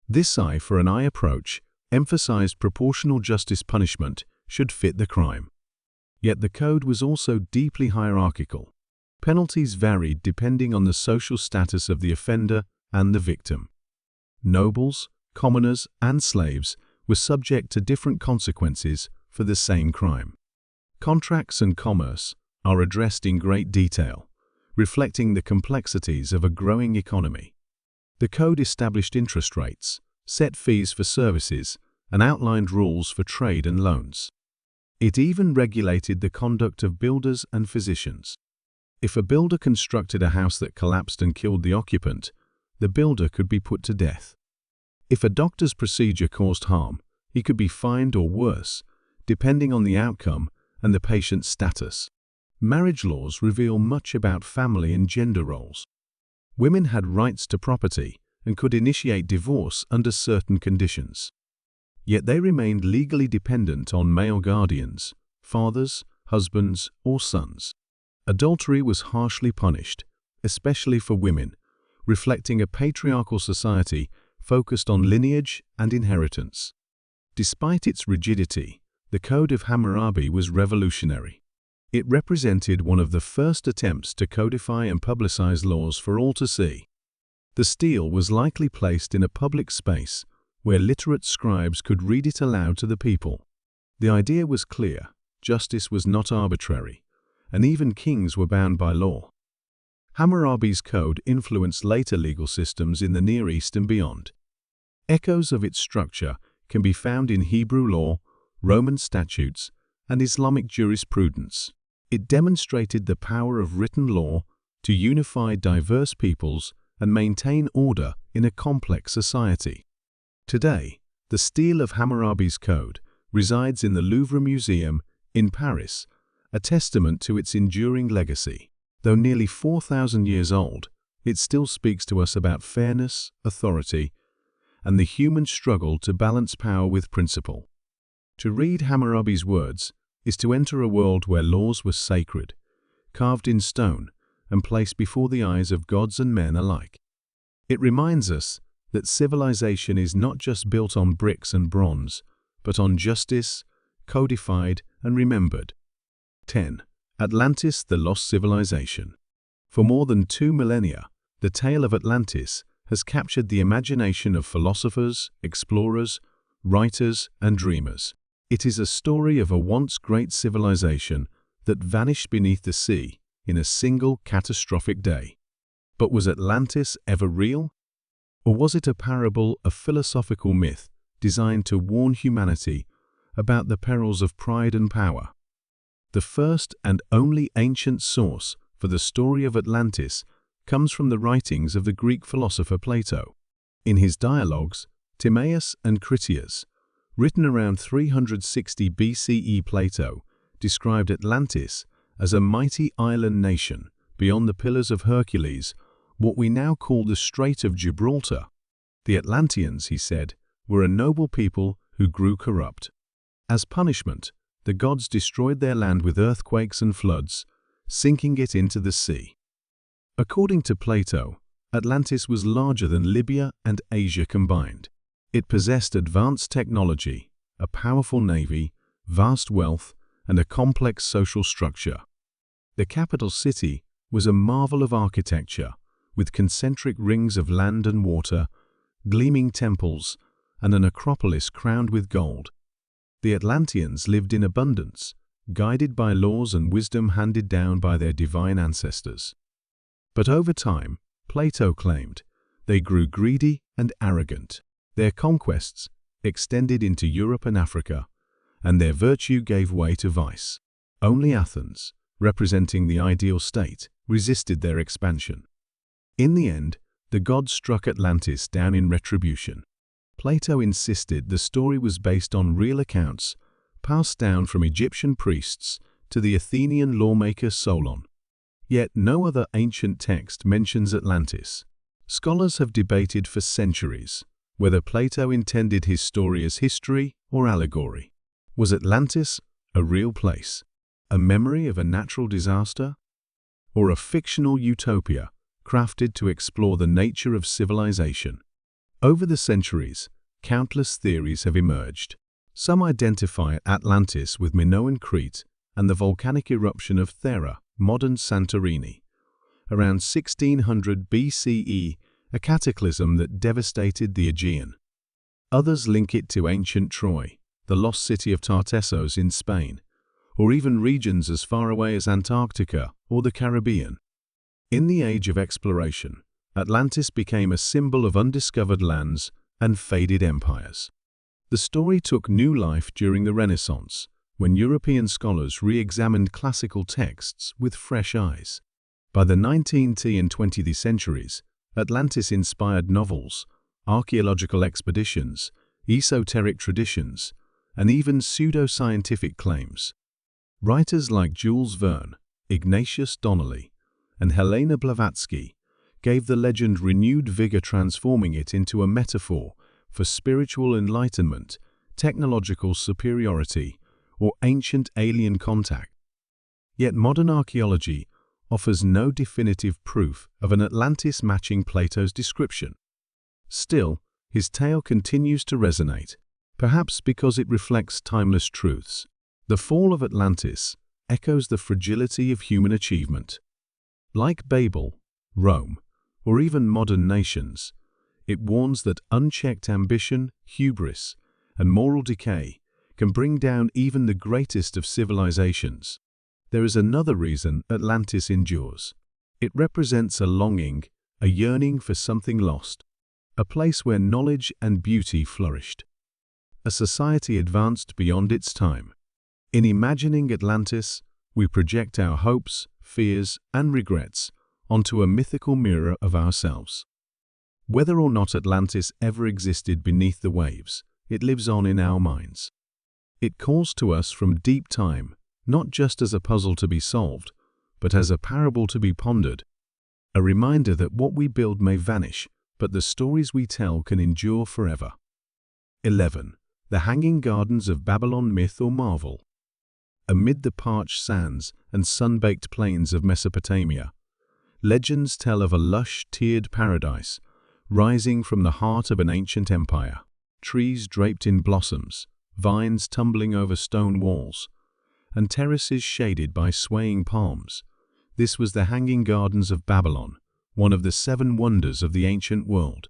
This eye for an eye approach emphasized proportional justice. Punishment should fit the crime. Yet the code was also deeply hierarchical. Penalties varied depending on the social status of the offender and the victim. Nobles, commoners, and slaves were subject to different consequences for the same crime. Contracts and commerce are addressed in great detail, reflecting the complexities of a growing economy. The code established interest rates, set fees for services, and outlined rules for trade and loans. It even regulated the conduct of builders and physicians. If a builder constructed a house that collapsed and killed the occupant, the builder could be put to death. If a doctor's procedure caused harm, he could be fined or worse, depending on the outcome and the patient's status. Marriage laws reveal much about family and gender roles. Women had rights to property and could initiate divorce under certain conditions. Yet they remained legally dependent on male guardians, fathers, husbands, or sons. Adultery was harshly punished, especially for women, reflecting a patriarchal society focused on lineage and inheritance. Despite its rigidity, the Code of Hammurabi was revolutionary. It represented one of the first attempts to codify and publicize laws for all to see. The stele was likely placed in a public space where literate scribes could read it aloud to the people. The idea was clear: justice was not arbitrary, and even kings were bound by law. Hammurabi's code influenced later legal systems in the Near East and beyond. Echoes of its structure can be found in Hebrew law, Roman statutes, and Islamic jurisprudence. It demonstrated the power of written law to unify diverse peoples and maintain order in a complex society. Today, the stele of Hammurabi's code resides in the Louvre Museum in Paris, a testament to its enduring legacy. Though nearly 4,000 years old, it still speaks to us about fairness, authority, and the human struggle to balance power with principle. To read Hammurabi's words is to enter a world where laws were sacred, carved in stone, and placed before the eyes of gods and men alike. It reminds us that civilization is not just built on bricks and bronze, but on justice, codified and remembered. 10. Atlantis, the lost civilization. For more than 2 millennia, the tale of Atlantis has captured the imagination of philosophers, explorers, writers, and dreamers. It is a story of a once great civilization that vanished beneath the sea in a single catastrophic day. But was Atlantis ever real? Or was it a parable, a philosophical myth designed to warn humanity about the perils of pride and power? The first and only ancient source for the story of Atlantis comes from the writings of the Greek philosopher Plato. In his dialogues, Timaeus and Critias, written around 360 BCE, Plato described Atlantis as a mighty island nation beyond the Pillars of Hercules, what we now call the Strait of Gibraltar. The Atlanteans, he said, were a noble people who grew corrupt. As punishment, the gods destroyed their land with earthquakes and floods, sinking it into the sea. According to Plato, Atlantis was larger than Libya and Asia combined. It possessed advanced technology, a powerful navy, vast wealth, and a complex social structure. The capital city was a marvel of architecture, with concentric rings of land and water, gleaming temples, and an acropolis crowned with gold. The Atlanteans lived in abundance, guided by laws and wisdom handed down by their divine ancestors. But over time, Plato claimed, they grew greedy and arrogant. Their conquests extended into Europe and Africa, and their virtue gave way to vice. Only Athens, representing the ideal state, resisted their expansion. In the end, the gods struck Atlantis down in retribution. Plato insisted the story was based on real accounts passed down from Egyptian priests to the Athenian lawmaker Solon. Yet no other ancient text mentions Atlantis. Scholars have debated for centuries whether Plato intended his story as history or allegory. Was Atlantis a real place, a memory of a natural disaster, or a fictional utopia crafted to explore the nature of civilization? Over the centuries, countless theories have emerged. Some identify Atlantis with Minoan Crete and the volcanic eruption of Thera, modern Santorini, around 1600 BCE, a cataclysm that devastated the Aegean. Others link it to ancient Troy, the lost city of Tartessos in Spain, or even regions as far away as Antarctica or the Caribbean. In the age of exploration, Atlantis became a symbol of undiscovered lands and faded empires. The story took new life during the Renaissance, when European scholars re-examined classical texts with fresh eyes. By the 19th and 20th centuries, Atlantis inspired novels, archaeological expeditions, esoteric traditions, and even pseudo-scientific claims. Writers like Jules Verne, Ignatius Donnelly, and Helena Blavatsky gave the legend renewed vigor, transforming it into a metaphor for spiritual enlightenment, technological superiority, or ancient alien contact. Yet modern archaeology offers no definitive proof of an Atlantis matching Plato's description. Still, his tale continues to resonate, perhaps because it reflects timeless truths. The fall of Atlantis echoes the fragility of human achievement. Like Babel, Rome, or even modern nations, it warns that unchecked ambition, hubris, and moral decay can bring down even the greatest of civilizations. There is another reason Atlantis endures. It represents a longing, a yearning for something lost, a place where knowledge and beauty flourished, a society advanced beyond its time. In imagining Atlantis, we project our hopes, fears, and regrets onto a mythical mirror of ourselves. Whether or not Atlantis ever existed beneath the waves, it lives on in our minds. It calls to us from deep time, not just as a puzzle to be solved, but as a parable to be pondered, a reminder that what we build may vanish, but the stories we tell can endure forever. 11. The Hanging Gardens of Babylon, myth or marvel. Amid the parched sands and sun-baked plains of Mesopotamia, legends tell of a lush, tiered paradise rising from the heart of an ancient empire. Trees draped in blossoms, vines tumbling over stone walls, and terraces shaded by swaying palms. This was the Hanging Gardens of Babylon, one of the 7 wonders of the ancient world.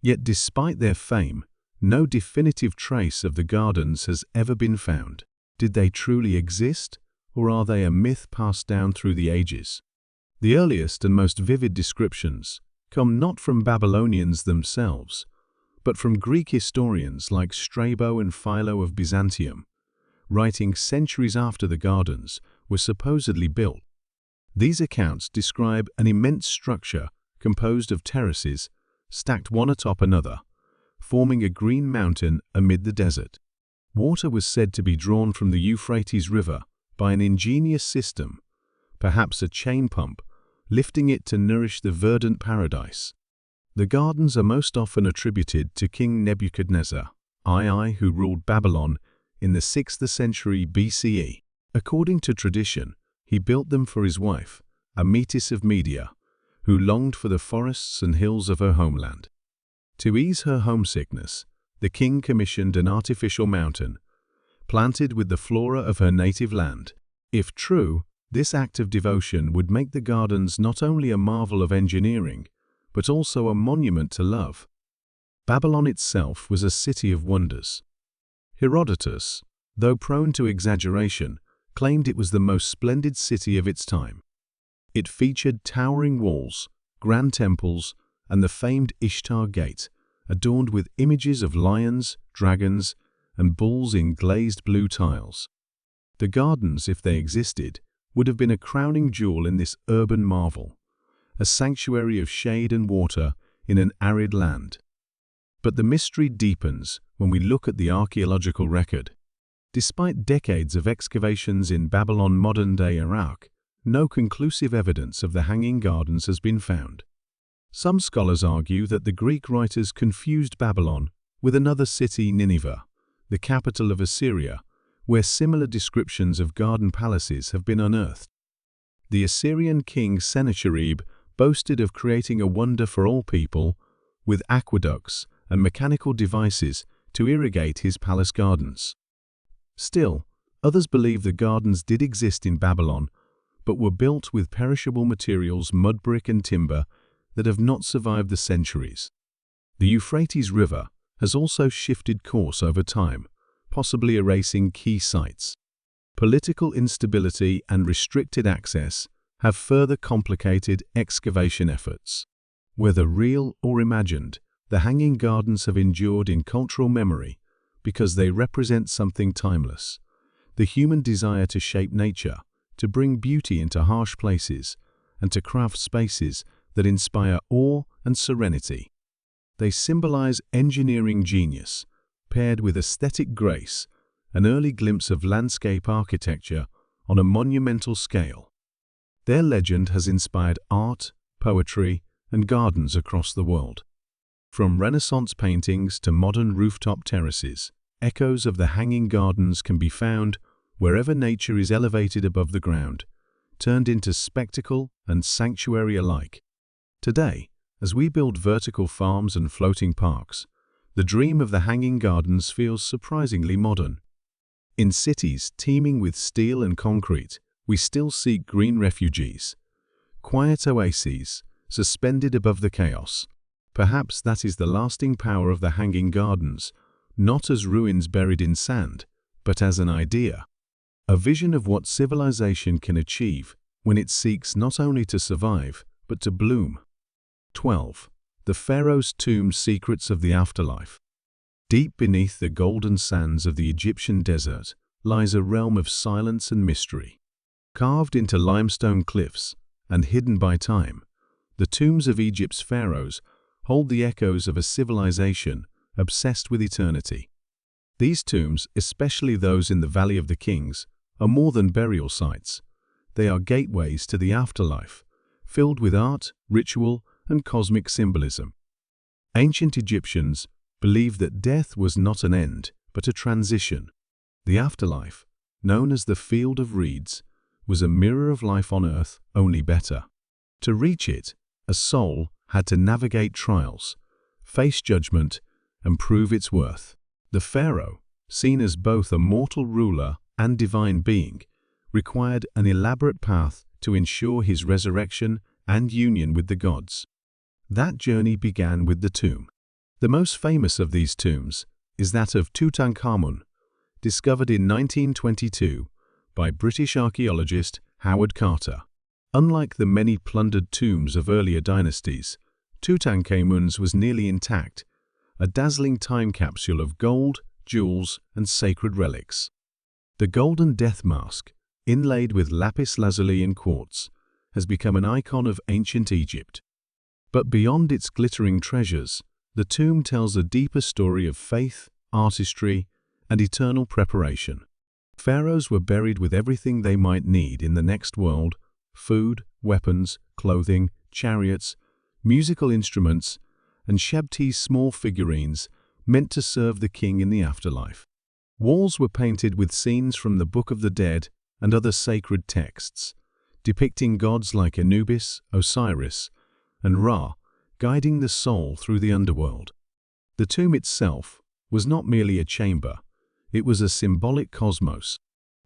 Yet despite their fame, no definitive trace of the gardens has ever been found. Did they truly exist, or are they a myth passed down through the ages? The earliest and most vivid descriptions come not from Babylonians themselves, but from Greek historians like Strabo and Philo of Byzantium, writing centuries after the gardens were supposedly built. These accounts describe an immense structure composed of terraces stacked one atop another, forming a green mountain amid the desert. Water was said to be drawn from the Euphrates River by an ingenious system, perhaps a chain pump, lifting it to nourish the verdant paradise. The gardens are most often attributed to King Nebuchadnezzar II, who ruled Babylon in the 6th century BCE. According to tradition, he built them for his wife, Amytis of Media, who longed for the forests and hills of her homeland. To ease her homesickness, the king commissioned an artificial mountain, planted with the flora of her native land. If true, this act of devotion would make the gardens not only a marvel of engineering, but also a monument to love. Babylon itself was a city of wonders. Herodotus, though prone to exaggeration, claimed it was the most splendid city of its time. It featured towering walls, grand temples, and the famed Ishtar Gate, adorned with images of lions, dragons, and bulls in glazed blue tiles. The gardens, if they existed, would have been a crowning jewel in this urban marvel, a sanctuary of shade and water in an arid land. But the mystery deepens when we look at the archaeological record. Despite decades of excavations in Babylon modern-day Iraq, no conclusive evidence of the Hanging Gardens has been found. Some scholars argue that the Greek writers confused Babylon with another city, Nineveh, the capital of Assyria, where similar descriptions of garden palaces have been unearthed. The Assyrian king Sennacherib boasted of creating a wonder for all people, with aqueducts and mechanical devices to irrigate his palace gardens. Still, others believe the gardens did exist in Babylon, but were built with perishable materials, mud brick and timber, that have not survived the centuries. The Euphrates River has also shifted course over time, possibly erasing key sites. Political instability and restricted access have further complicated excavation efforts. Whether real or imagined, the Hanging Gardens have endured in cultural memory because they represent something timeless: the human desire to shape nature, to bring beauty into harsh places, and to craft spaces that inspire awe and serenity. They symbolize engineering genius, paired with aesthetic grace, an early glimpse of landscape architecture on a monumental scale. Their legend has inspired art, poetry, and gardens across the world. From Renaissance paintings to modern rooftop terraces, echoes of the Hanging Gardens can be found wherever nature is elevated above the ground, turned into spectacle and sanctuary alike. Today, as we build vertical farms and floating parks, the dream of the Hanging Gardens feels surprisingly modern. In cities teeming with steel and concrete, we still seek green refuges, quiet oases suspended above the chaos. Perhaps that is the lasting power of the Hanging Gardens, not as ruins buried in sand, but as an idea, a vision of what civilization can achieve when it seeks not only to survive, but to bloom. 12. The Pharaoh's Tomb: Secrets of the Afterlife. Deep beneath the golden sands of the Egyptian desert lies a realm of silence and mystery. Carved into limestone cliffs and hidden by time, the tombs of Egypt's pharaohs hold the echoes of a civilization obsessed with eternity. These tombs, especially those in the Valley of the Kings, are more than burial sites. They are gateways to the afterlife, filled with art, ritual, and cosmic symbolism. Ancient Egyptians believed that death was not an end, but a transition. The afterlife, known as the Field of Reeds, was a mirror of life on earth, only better. To reach it, a soul had to navigate trials, face judgment, and prove its worth. The pharaoh, seen as both a mortal ruler and divine being, required an elaborate path to ensure his resurrection and union with the gods. That journey began with the tomb. The most famous of these tombs is that of Tutankhamun, discovered in 1922 by British archaeologist Howard Carter. Unlike the many plundered tombs of earlier dynasties, Tutankhamun's was nearly intact, a dazzling time capsule of gold, jewels, and sacred relics. The golden death mask, inlaid with lapis lazuli and quartz, has become an icon of ancient Egypt. But beyond its glittering treasures, the tomb tells a deeper story of faith, artistry, and eternal preparation. Pharaohs were buried with everything they might need in the next world: food, weapons, clothing, chariots, musical instruments, and Shabti's small figurines meant to serve the king in the afterlife. Walls were painted with scenes from the Book of the Dead and other sacred texts, depicting gods like Anubis, Osiris, and Ra, guiding the soul through the underworld. The tomb itself was not merely a chamber, it was a symbolic cosmos.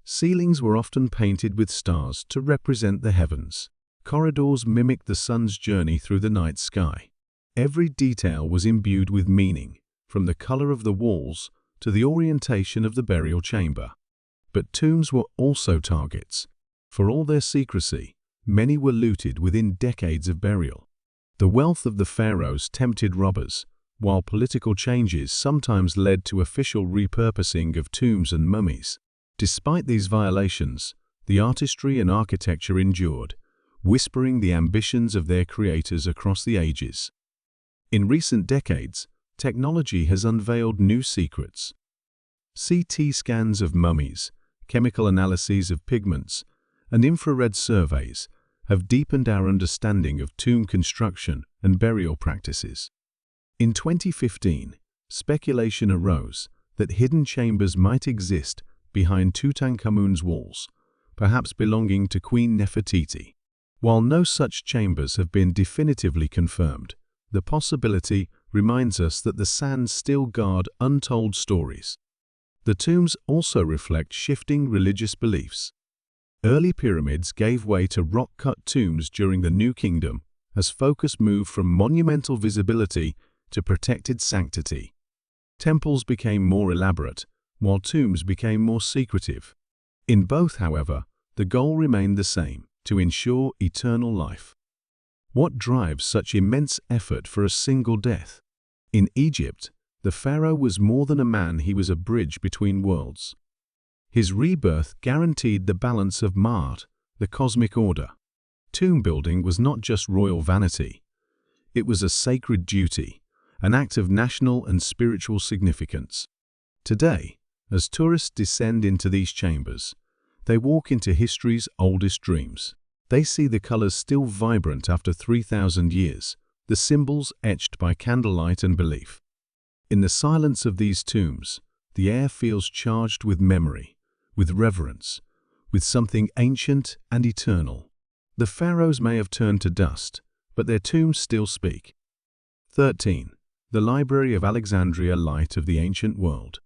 Ceilings were often painted with stars to represent the heavens. Corridors mimicked the sun's journey through the night sky. Every detail was imbued with meaning, from the color of the walls to the orientation of the burial chamber. But tombs were also targets. For all their secrecy, many were looted within decades of burial. The wealth of the pharaohs tempted robbers, while political changes sometimes led to official repurposing of tombs and mummies. Despite these violations, the artistry and architecture endured, whispering the ambitions of their creators across the ages. In recent decades, technology has unveiled new secrets. CT scans of mummies, chemical analyses of pigments, and infrared surveys have deepened our understanding of tomb construction and burial practices. In 2015, speculation arose that hidden chambers might exist behind Tutankhamun's walls, perhaps belonging to Queen Nefertiti. While no such chambers have been definitively confirmed, the possibility reminds us that the sands still guard untold stories. The tombs also reflect shifting religious beliefs. Early pyramids gave way to rock-cut tombs during the New Kingdom as focus moved from monumental visibility to protected sanctity. Temples became more elaborate, while tombs became more secretive. In both, however, the goal remained the same: to ensure eternal life. What drives such immense effort for a single death? In Egypt, the pharaoh was more than a man, he was a bridge between worlds. His rebirth guaranteed the balance of Ma'at, the cosmic order. Tomb building was not just royal vanity. It was a sacred duty, an act of national and spiritual significance. Today, as tourists descend into these chambers, they walk into history's oldest dreams. They see the colors still vibrant after 3,000 years, the symbols etched by candlelight and belief. In the silence of these tombs, the air feels charged with memory, with reverence, with something ancient and eternal. The pharaohs may have turned to dust, but their tombs still speak. 13. The Library of Alexandria, light of the ancient world.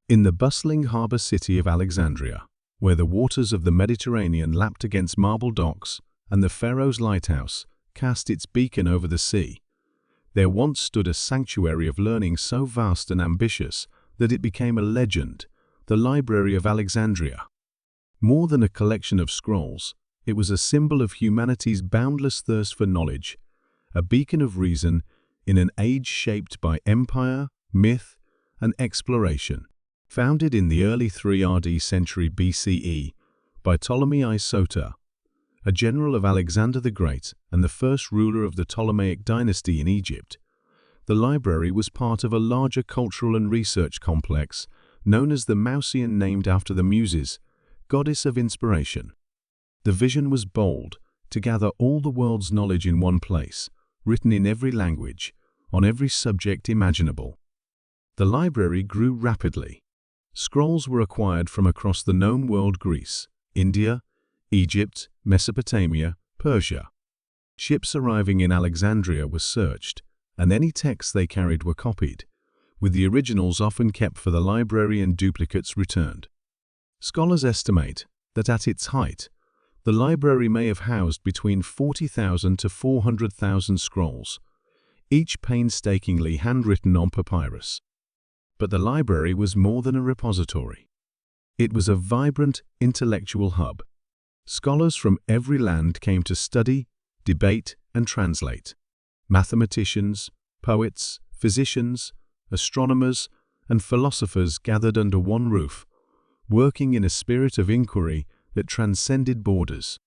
In the bustling harbor city of Alexandria, where the waters of the Mediterranean lapped against marble docks and the pharaoh's lighthouse cast its beacon over the sea, there once stood a sanctuary of learning so vast and ambitious that it became a legend, the Library of Alexandria. More than a collection of scrolls, it was a symbol of humanity's boundless thirst for knowledge, a beacon of reason in an age shaped by empire, myth, and exploration. Founded in the early 3rd century BCE by Ptolemy I Soter, a general of Alexander the Great and the first ruler of the Ptolemaic dynasty in Egypt, the library was part of a larger cultural and research complex known as the Mauseon, named after the Muses, goddess of inspiration. The vision was bold: to gather all the world's knowledge in one place, written in every language, on every subject imaginable. The library grew rapidly. Scrolls were acquired from across the known world: Greece, India, Egypt, Mesopotamia, Persia. Ships arriving in Alexandria were searched, and any texts they carried were copied, with the originals often kept for the library and duplicates returned. Scholars estimate that at its height, the library may have housed between 40,000 to 400,000 scrolls, each painstakingly handwritten on papyrus. But the library was more than a repository. It was a vibrant intellectual hub. Scholars from every land came to study, debate, and translate. Mathematicians, poets, physicians, astronomers, and philosophers gathered under one roof, working in a spirit of inquiry that transcended borders.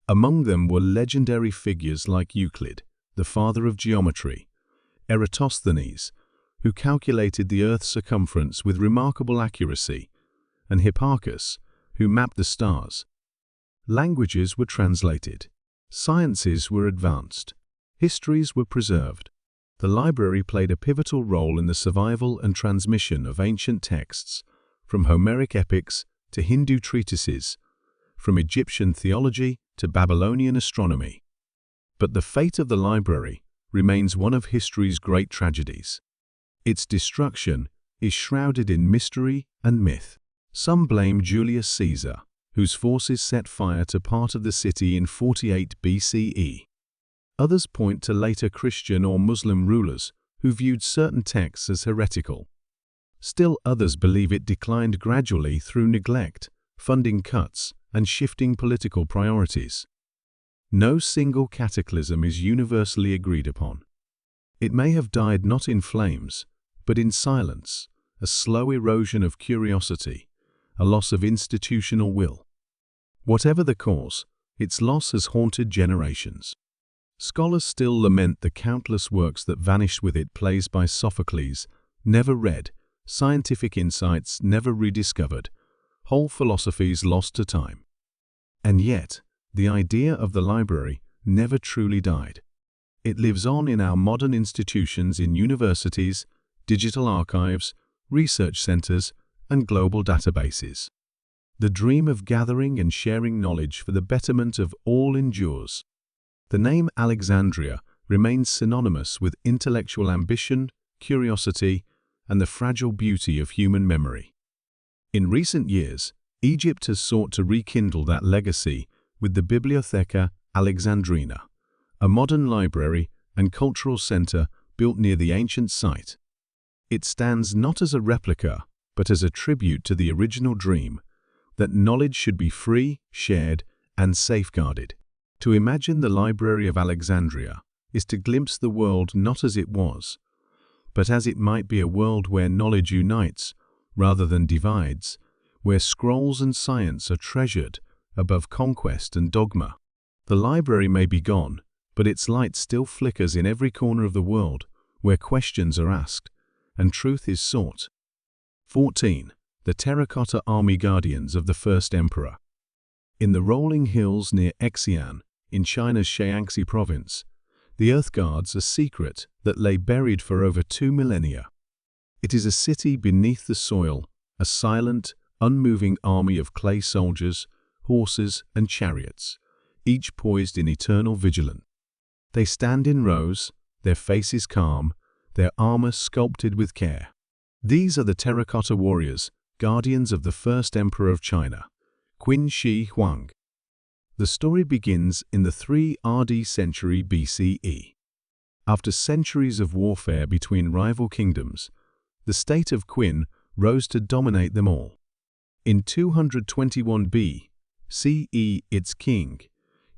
Among them were legendary figures like Euclid, the father of geometry, Eratosthenes, who calculated the Earth's circumference with remarkable accuracy, and Hipparchus, who mapped the stars. Languages were translated, sciences were advanced, histories were preserved. The library played a pivotal role in the survival and transmission of ancient texts, from Homeric epics to Hindu treatises, from Egyptian theology to Babylonian astronomy. But the fate of the library remains one of history's great tragedies. Its destruction is shrouded in mystery and myth. Some blame Julius Caesar, whose forces set fire to part of the city in 48 BCE. Others point to later Christian or Muslim rulers who viewed certain texts as heretical. Still others believe it declined gradually through neglect, funding cuts, and shifting political priorities. No single cataclysm is universally agreed upon. It may have died not in flames, but in silence, a slow erosion of curiosity, a loss of institutional will. Whatever the cause, its loss has haunted generations. Scholars still lament the countless works that vanished with it, plays by Sophocles, never read, scientific insights never rediscovered, whole philosophies lost to time. And yet, the idea of the library never truly died. It lives on in our modern institutions, in universities, digital archives, research centers, and global databases. The dream of gathering and sharing knowledge for the betterment of all endures. The name Alexandria remains synonymous with intellectual ambition, curiosity, and the fragile beauty of human memory. In recent years, Egypt has sought to rekindle that legacy with the Bibliotheca Alexandrina, a modern library and cultural center built near the ancient site. It stands not as a replica, but as a tribute to the original dream, that knowledge should be free, shared, and safeguarded. To imagine the Library of Alexandria is to glimpse the world not as it was, but as it might be, a world where knowledge unites rather than divides, where scrolls and science are treasured above conquest and dogma. The library may be gone, but its light still flickers in every corner of the world where questions are asked and truth is sought. 14. The Terracotta Army Guardians of the First Emperor. In the rolling hills near Xi'an, in China's Shaanxi province, the Earth guards a secret that lay buried for over 2 millennia. It is a city beneath the soil, a silent, unmoving army of clay soldiers, horses, and chariots, each poised in eternal vigilance. They stand in rows, their faces calm, their armor sculpted with care. These are the terracotta warriors, guardians of the first emperor of China, Qin Shi Huang. The story begins in the 3rd century BCE. After centuries of warfare between rival kingdoms, the state of Qin rose to dominate them all. In 221 BCE, its king,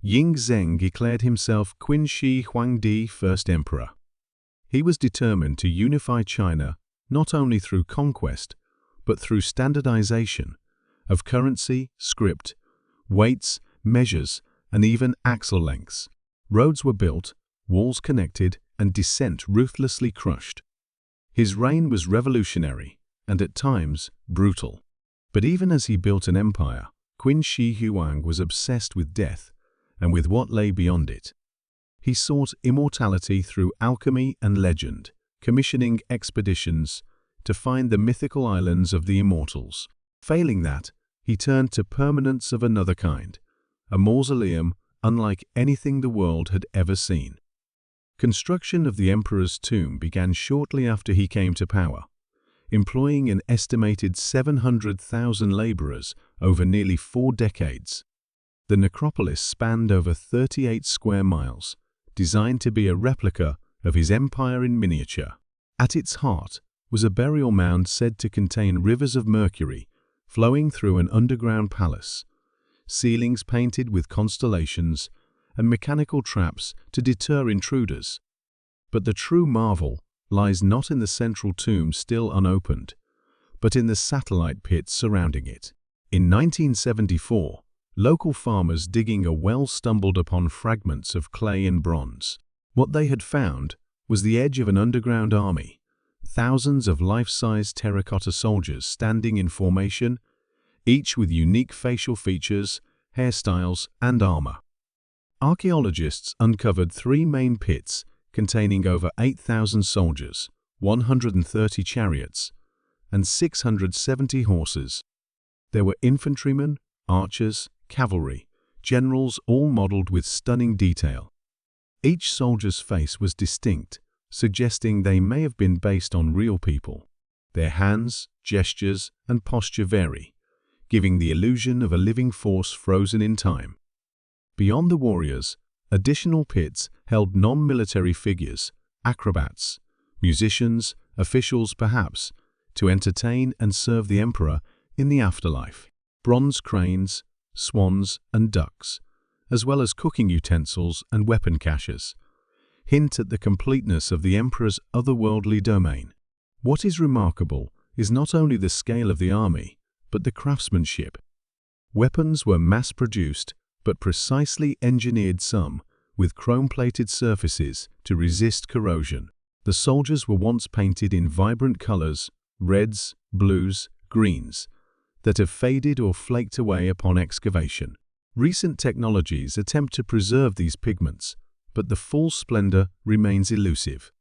Ying Zheng, declared himself Qin Shi Huangdi, first emperor. He was determined to unify China not only through conquest, but through standardization of currency, script, weights, measures, and even axle lengths. Roads were built, walls connected, and dissent ruthlessly crushed. His reign was revolutionary and at times brutal. But even as he built an empire, Qin Shi Huang was obsessed with death and with what lay beyond it. He sought immortality through alchemy and legend, commissioning expeditions to find the mythical islands of the immortals. Failing that, he turned to permanence of another kind, a mausoleum unlike anything the world had ever seen. Construction of the emperor's tomb began shortly after he came to power, employing an estimated 700,000 laborers over nearly 4 decades. The necropolis spanned over 38 square miles, designed to be a replica of his empire in miniature. At its heart was a burial mound said to contain rivers of mercury flowing through an underground palace, ceilings painted with constellations, and mechanical traps to deter intruders. But the true marvel lies not in the central tomb still unopened, but in the satellite pits surrounding it. In 1974, local farmers digging a well stumbled upon fragments of clay and bronze. What they had found was the edge of an underground army, thousands of life-size terracotta soldiers standing in formation, each with unique facial features, hairstyles, and armor. Archaeologists uncovered 3 main pits containing over 8,000 soldiers, 130 chariots, and 670 horses. There were infantrymen, archers, cavalry, generals, all modeled with stunning detail. Each soldier's face was distinct, suggesting they may have been based on real people. Their hands, gestures, and posture vary, giving the illusion of a living force frozen in time. Beyond the warriors, additional pits held non-military figures, acrobats, musicians, officials perhaps, to entertain and serve the emperor in the afterlife. Bronze cranes, swans, and ducks, as well as cooking utensils and weapon caches, hint at the completeness of the emperor's otherworldly domain. What is remarkable is not only the scale of the army, but the craftsmanship. Weapons were mass-produced, but precisely engineered, some with chrome-plated surfaces to resist corrosion. The soldiers were once painted in vibrant colors, reds, blues, greens, that have faded or flaked away upon excavation. Recent technologies attempt to preserve these pigments, but the full splendor remains elusive.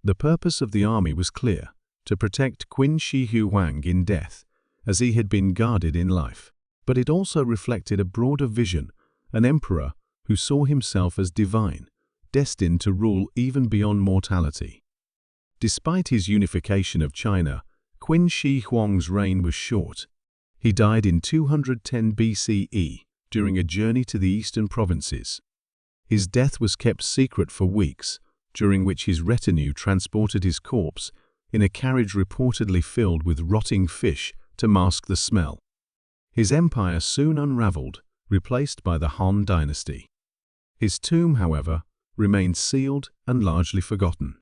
The purpose of the army was clear: to protect Qin Shi Huang in death, as he had been guarded in life. But it also reflected a broader vision, an emperor who saw himself as divine, destined to rule even beyond mortality. Despite his unification of China, Qin Shi Huang's reign was short. He died in 210 BCE during a journey to the eastern provinces. His death was kept secret for weeks, during which his retinue transported his corpse in a carriage reportedly filled with rotting fish to mask the smell. His empire soon unraveled, replaced by the Han dynasty. His tomb, however, remained sealed and largely forgotten.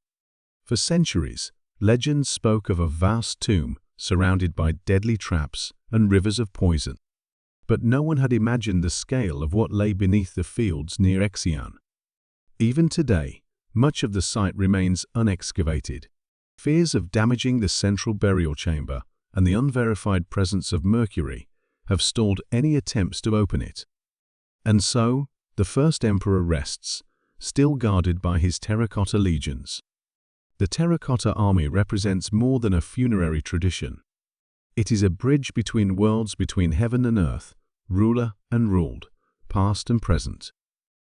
For centuries, legends spoke of a vast tomb surrounded by deadly traps and rivers of poison. But no one had imagined the scale of what lay beneath the fields near Xi'an. Even today, much of the site remains unexcavated. Fears of damaging the central burial chamber and the unverified presence of mercury have stalled any attempts to open it. And so, the first emperor rests, still guarded by his terracotta legions. The terracotta army represents more than a funerary tradition. It is a bridge between worlds, between heaven and earth, ruler and ruled, past and present.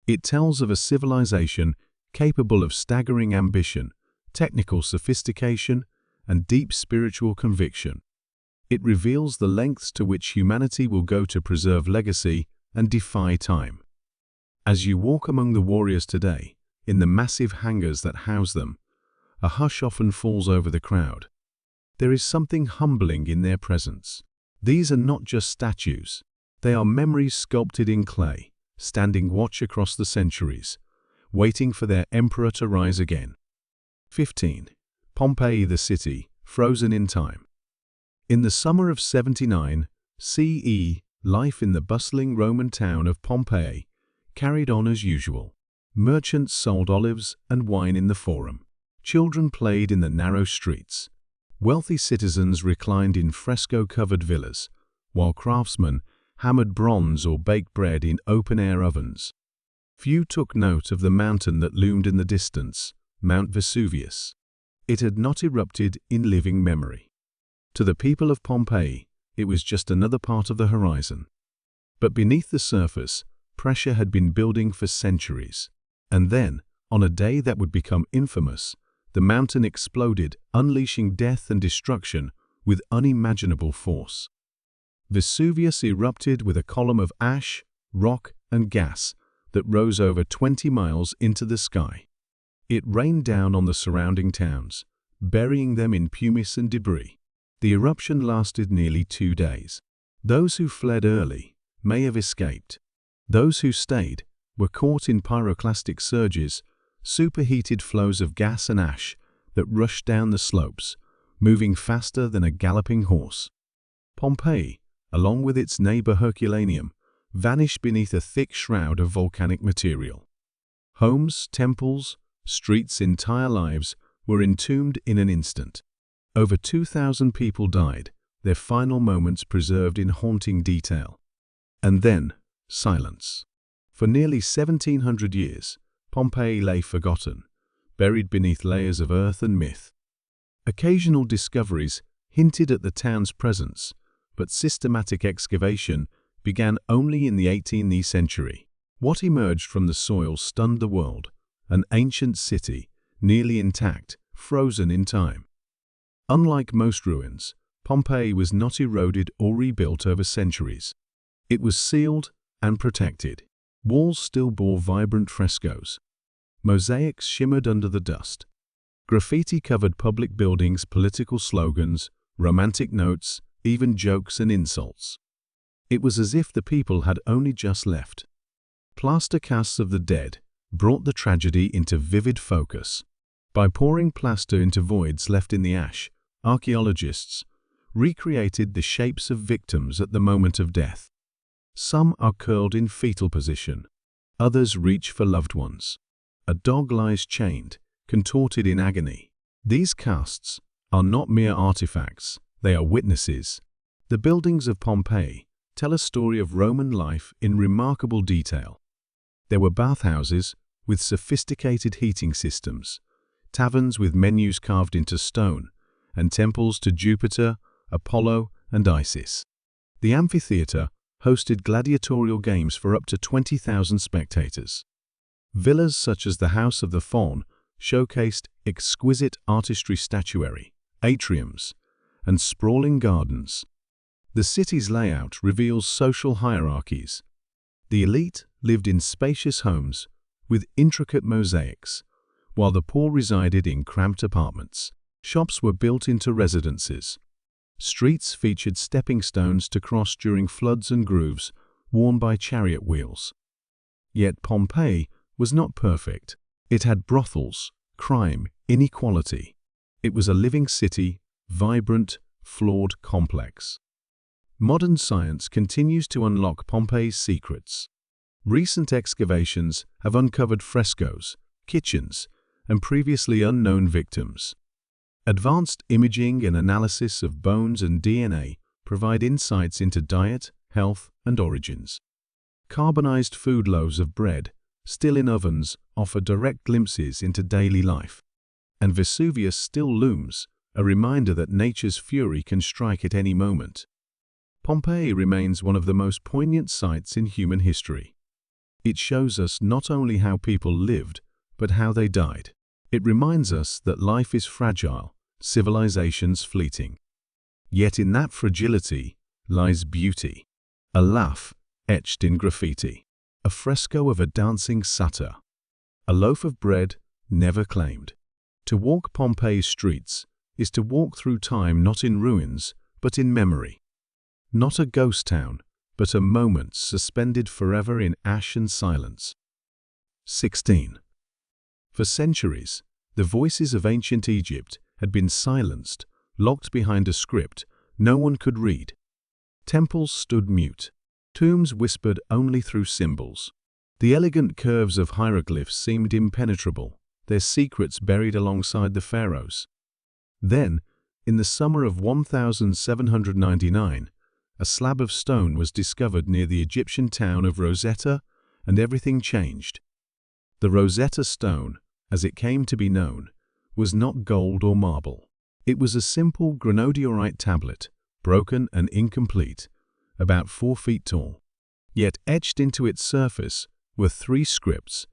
It tells of a civilization capable of staggering ambition, technical sophistication, and deep spiritual conviction. It reveals the lengths to which humanity will go to preserve legacy and defy time. As you walk among the warriors today, in the massive hangars that house them, a hush often falls over the crowd. There is something humbling in their presence. These are not just statues. They are memories sculpted in clay, standing watch across the centuries, waiting for their emperor to rise again. 15. Pompeii, the city, frozen in time. In the summer of 79 CE, life in the bustling Roman town of Pompeii carried on as usual. Merchants sold olives and wine in the forum. Children played in the narrow streets. Wealthy citizens reclined in fresco-covered villas, while craftsmen hammered bronze or baked bread in open-air ovens. Few took note of the mountain that loomed in the distance, Mount Vesuvius. It had not erupted in living memory. To the people of Pompeii, it was just another part of the horizon. But beneath the surface, Pressure had been building for centuries. And then, on a day that would become infamous, the mountain exploded, unleashing death and destruction with unimaginable force. Vesuvius erupted with a column of ash, rock, and gas that rose over 20 miles into the sky. It rained down on the surrounding towns, burying them in pumice and debris. The eruption lasted nearly 2 days. Those who fled early may have escaped. Those who stayed were caught in pyroclastic surges, superheated flows of gas and ash that rushed down the slopes, moving faster than a galloping horse. Pompeii, along with its neighbor Herculaneum, vanished beneath a thick shroud of volcanic material. Homes, temples, streets, entire lives were entombed in an instant. Over 2,000 people died, their final moments preserved in haunting detail. And then, silence. For nearly 1,700 years, Pompeii lay forgotten, buried beneath layers of earth and myth. Occasional discoveries hinted at the town's presence, but systematic excavation began only in the 18th century. What emerged from the soil stunned the world, an ancient city, nearly intact, frozen in time. Unlike most ruins, Pompeii was not eroded or rebuilt over centuries. It was sealed and protected. Walls still bore vibrant frescoes. Mosaics shimmered under the dust. Graffiti covered public buildings, political slogans, romantic notes, even jokes and insults. It was as if the people had only just left. Plaster casts of the dead brought the tragedy into vivid focus. By pouring plaster into voids left in the ash, archaeologists recreated the shapes of victims at the moment of death. Some are curled in fetal position. Others reach for loved ones. A dog lies chained, contorted in agony. These casts are not mere artifacts, they are witnesses. The buildings of Pompeii tell a story of Roman life in remarkable detail. There were bathhouses with sophisticated heating systems, taverns with menus carved into stone, and temples to Jupiter, Apollo, and Isis. The amphitheater hosted gladiatorial games for up to 20,000 spectators. Villas such as the House of the Faun showcased exquisite artistry statuary, atriums, and sprawling gardens. The city's layout reveals social hierarchies. The elite lived in spacious homes with intricate mosaics, while the poor resided in cramped apartments. Shops were built into residences. Streets featured stepping stones to cross during floods and grooves worn by chariot wheels. Yet Pompeii was not perfect. It had brothels, crime, inequality. It was a living city, vibrant, flawed, complex. Modern science continues to unlock Pompeii's secrets. Recent excavations have uncovered frescoes, kitchens, and previously unknown victims. Advanced imaging and analysis of bones and DNA provide insights into diet, health, and origins. Carbonized food loaves of bread, still in ovens, offer direct glimpses into daily life. And Vesuvius still looms, a reminder that nature's fury can strike at any moment. Pompeii remains one of the most poignant sights in human history. It shows us not only how people lived, but how they died. It reminds us that life is fragile, civilizations fleeting. Yet in that fragility lies beauty. A laugh etched in graffiti. A fresco of a dancing satyr. A loaf of bread never claimed. To walk Pompeii's streets is to walk through time not in ruins, but in memory. Not a ghost town, but a moment suspended forever in ash and silence. 16. For centuries, the voices of ancient Egypt had been silenced, locked behind a script no one could read. Temples stood mute. Tombs whispered only through symbols. The elegant curves of hieroglyphs seemed impenetrable, their secrets buried alongside the pharaohs. Then, in the summer of 1799, a slab of stone was discovered near the Egyptian town of Rosetta, and everything changed. The Rosetta Stone, as it came to be known, was not gold or marble. It was a simple granodiorite tablet, broken and incomplete, about 4 feet tall. Yet etched into its surface were three scripts: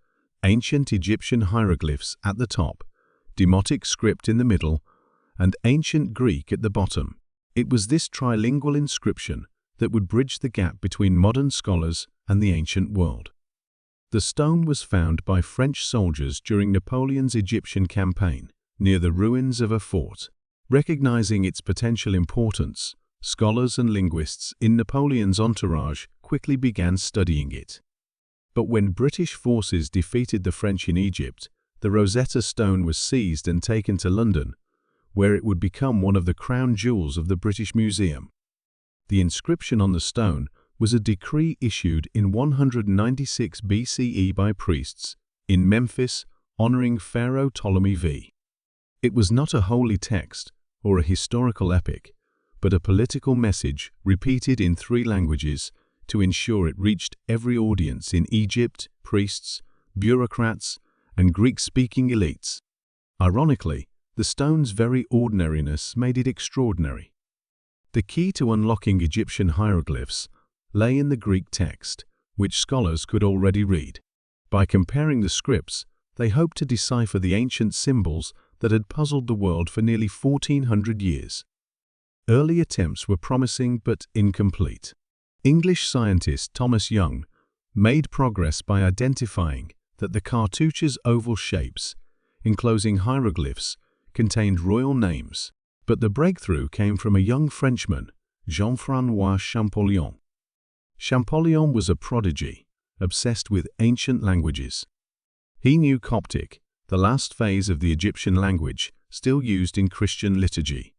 ancient Egyptian hieroglyphs at the top, Demotic script in the middle, and ancient Greek at the bottom. It was this trilingual inscription that would bridge the gap between modern scholars and the ancient world. The stone was found by French soldiers during Napoleon's Egyptian campaign, near the ruins of a fort. Recognizing its potential importance, scholars and linguists in Napoleon's entourage quickly began studying it. But when British forces defeated the French in Egypt, the Rosetta Stone was seized and taken to London, where it would become one of the crown jewels of the British Museum. The inscription on the stone was a decree issued in 196 BCE by priests in Memphis honoring Pharaoh Ptolemy V. It was not a holy text or a historical epic, but a political message repeated in 3 languages to ensure it reached every audience in Egypt: priests, bureaucrats, and Greek-speaking elites. Ironically, the stone's very ordinariness made it extraordinary. The key to unlocking Egyptian hieroglyphs lay in the Greek text, which scholars could already read. By comparing the scripts, they hoped to decipher the ancient symbols that had puzzled the world for nearly 1400 years. Early attempts were promising but incomplete. English scientist Thomas Young made progress by identifying that the cartouche's oval shapes, enclosing hieroglyphs, contained royal names. But the breakthrough came from a young Frenchman, Jean-François Champollion. Champollion was a prodigy, obsessed with ancient languages. He knew Coptic, the last phase of the Egyptian language still used in Christian liturgy.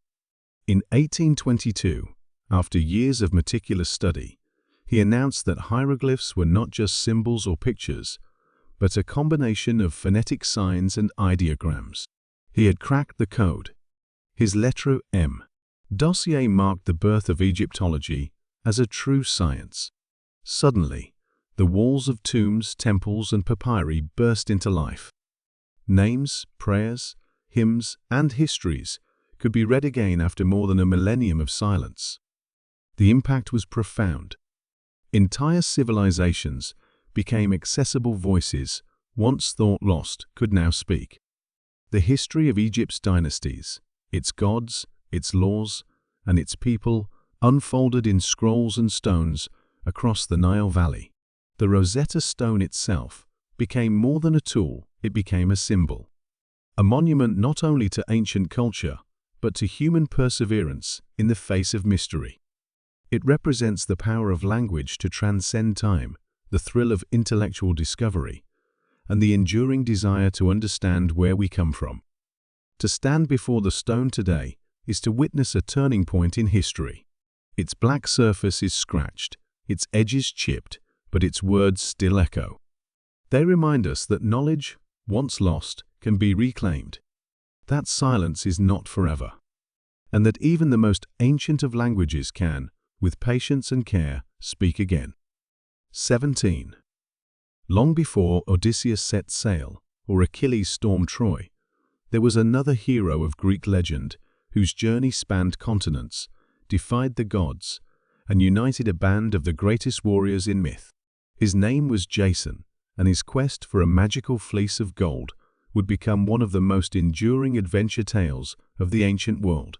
In 1822, after years of meticulous study, he announced that hieroglyphs were not just symbols or pictures, but a combination of phonetic signs and ideograms. He had cracked the code. His Lettre M. Dossier marked the birth of Egyptology as a true science. Suddenly, the walls of tombs, temples, and papyri burst into life. Names, prayers, hymns, and histories could be read again after more than a millennium of silence. The impact was profound. Entire civilizations became accessible voices once thought lost could now speak. The history of Egypt's dynasties, its gods, its laws, and its people unfolded in scrolls and stones across the Nile Valley. The Rosetta Stone itself became more than a tool, it became a symbol. A monument not only to ancient culture, but to human perseverance in the face of mystery. It represents the power of language to transcend time, the thrill of intellectual discovery, and the enduring desire to understand where we come from. To stand before the stone today is to witness a turning point in history. Its black surface is scratched, its edges chipped, but its words still echo. They remind us that knowledge, once lost, can be reclaimed, that silence is not forever, and that even the most ancient of languages can, with patience and care, speak again. 17. Long before Odysseus set sail, or Achilles stormed Troy, there was another hero of Greek legend whose journey spanned continents, defied the gods, and united a band of the greatest warriors in myth. His name was Jason, and his quest for a magical fleece of gold would become one of the most enduring adventure tales of the ancient world.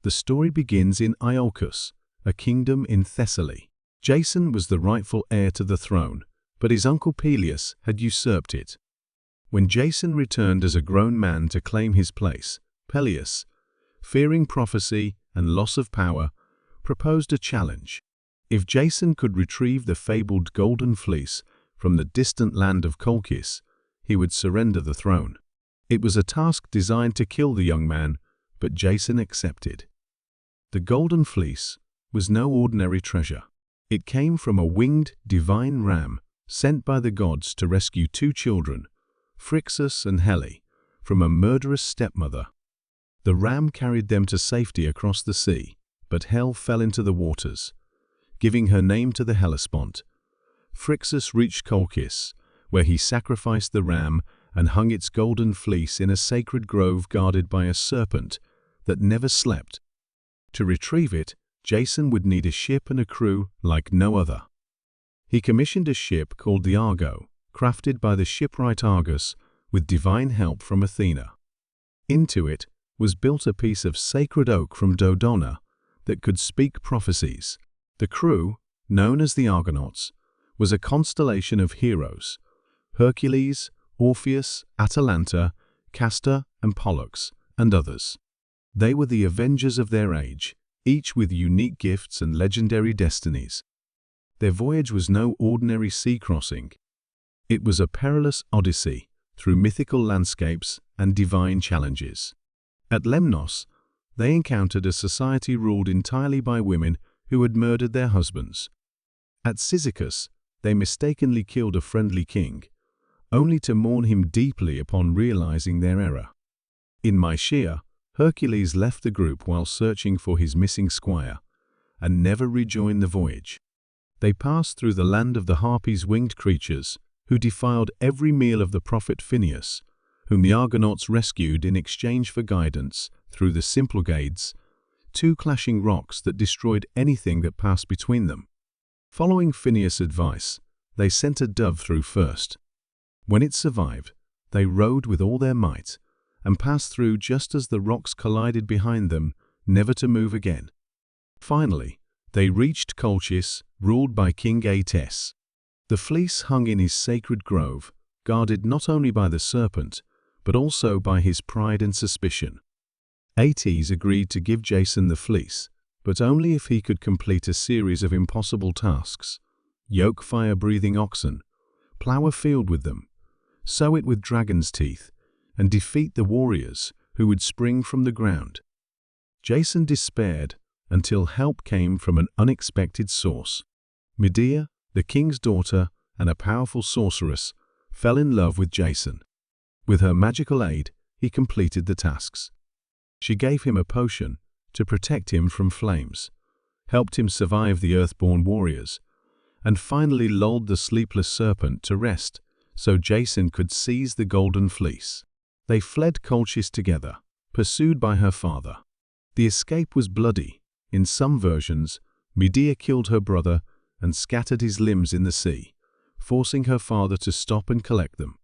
The story begins in Iolcus, a kingdom in Thessaly. Jason was the rightful heir to the throne, but his uncle Peleus had usurped it. When Jason returned as a grown man to claim his place, Peleus, fearing prophecy and loss of power, proposed a challenge. If Jason could retrieve the fabled golden fleece from the distant land of Colchis, he would surrender the throne. It was a task designed to kill the young man, but Jason accepted. The golden fleece was no ordinary treasure. It came from a winged, divine ram sent by the gods to rescue 2 children, Phrixus and Helle, from a murderous stepmother. The ram carried them to safety across the sea, but Helle fell into the waters, giving her name to the Hellespont. Phrixus reached Colchis, where he sacrificed the ram and hung its golden fleece in a sacred grove guarded by a serpent that never slept. To retrieve it, Jason would need a ship and a crew like no other. He commissioned a ship called the Argo, crafted by the shipwright Argus with divine help from Athena. Into it was built a piece of sacred oak from Dodona that could speak prophecies. The crew, known as the Argonauts, was a constellation of heroes: Hercules, Orpheus, Atalanta, Castor, and Pollux, and others. They were the avengers of their age, each with unique gifts and legendary destinies. Their voyage was no ordinary sea crossing. It was a perilous odyssey through mythical landscapes and divine challenges. At Lemnos, they encountered a society ruled entirely by women who had murdered their husbands. At Cyzicus, they mistakenly killed a friendly king, only to mourn him deeply upon realizing their error. In Mysia, Hercules left the group while searching for his missing squire, and never rejoined the voyage. They passed through the land of the Harpies, winged creatures, who defiled every meal of the prophet Phineus, whom the Argonauts rescued in exchange for guidance through the Symplegades, two clashing rocks that destroyed anything that passed between them. Following Phineus' advice, they sent a dove through first. When it survived, they rowed with all their might and passed through just as the rocks collided behind them, never to move again. Finally, they reached Colchis, ruled by King Aetes. The fleece hung in his sacred grove, guarded not only by the serpent, but also by his pride and suspicion. Aetes agreed to give Jason the fleece, but only if he could complete a series of impossible tasks: yoke fire-breathing oxen, plow a field with them, sow it with dragon's teeth, and defeat the warriors who would spring from the ground. Jason despaired until help came from an unexpected source. Medea, the king's daughter and a powerful sorceress, fell in love with Jason. With her magical aid, he completed the tasks. She gave him a potion to protect him from flames, helped him survive the earthborn warriors, and finally lulled the sleepless serpent to rest so Jason could seize the golden fleece. They fled Colchis together, pursued by her father. The escape was bloody. In some versions, Medea killed her brother and scattered his limbs in the sea, forcing her father to stop and collect them.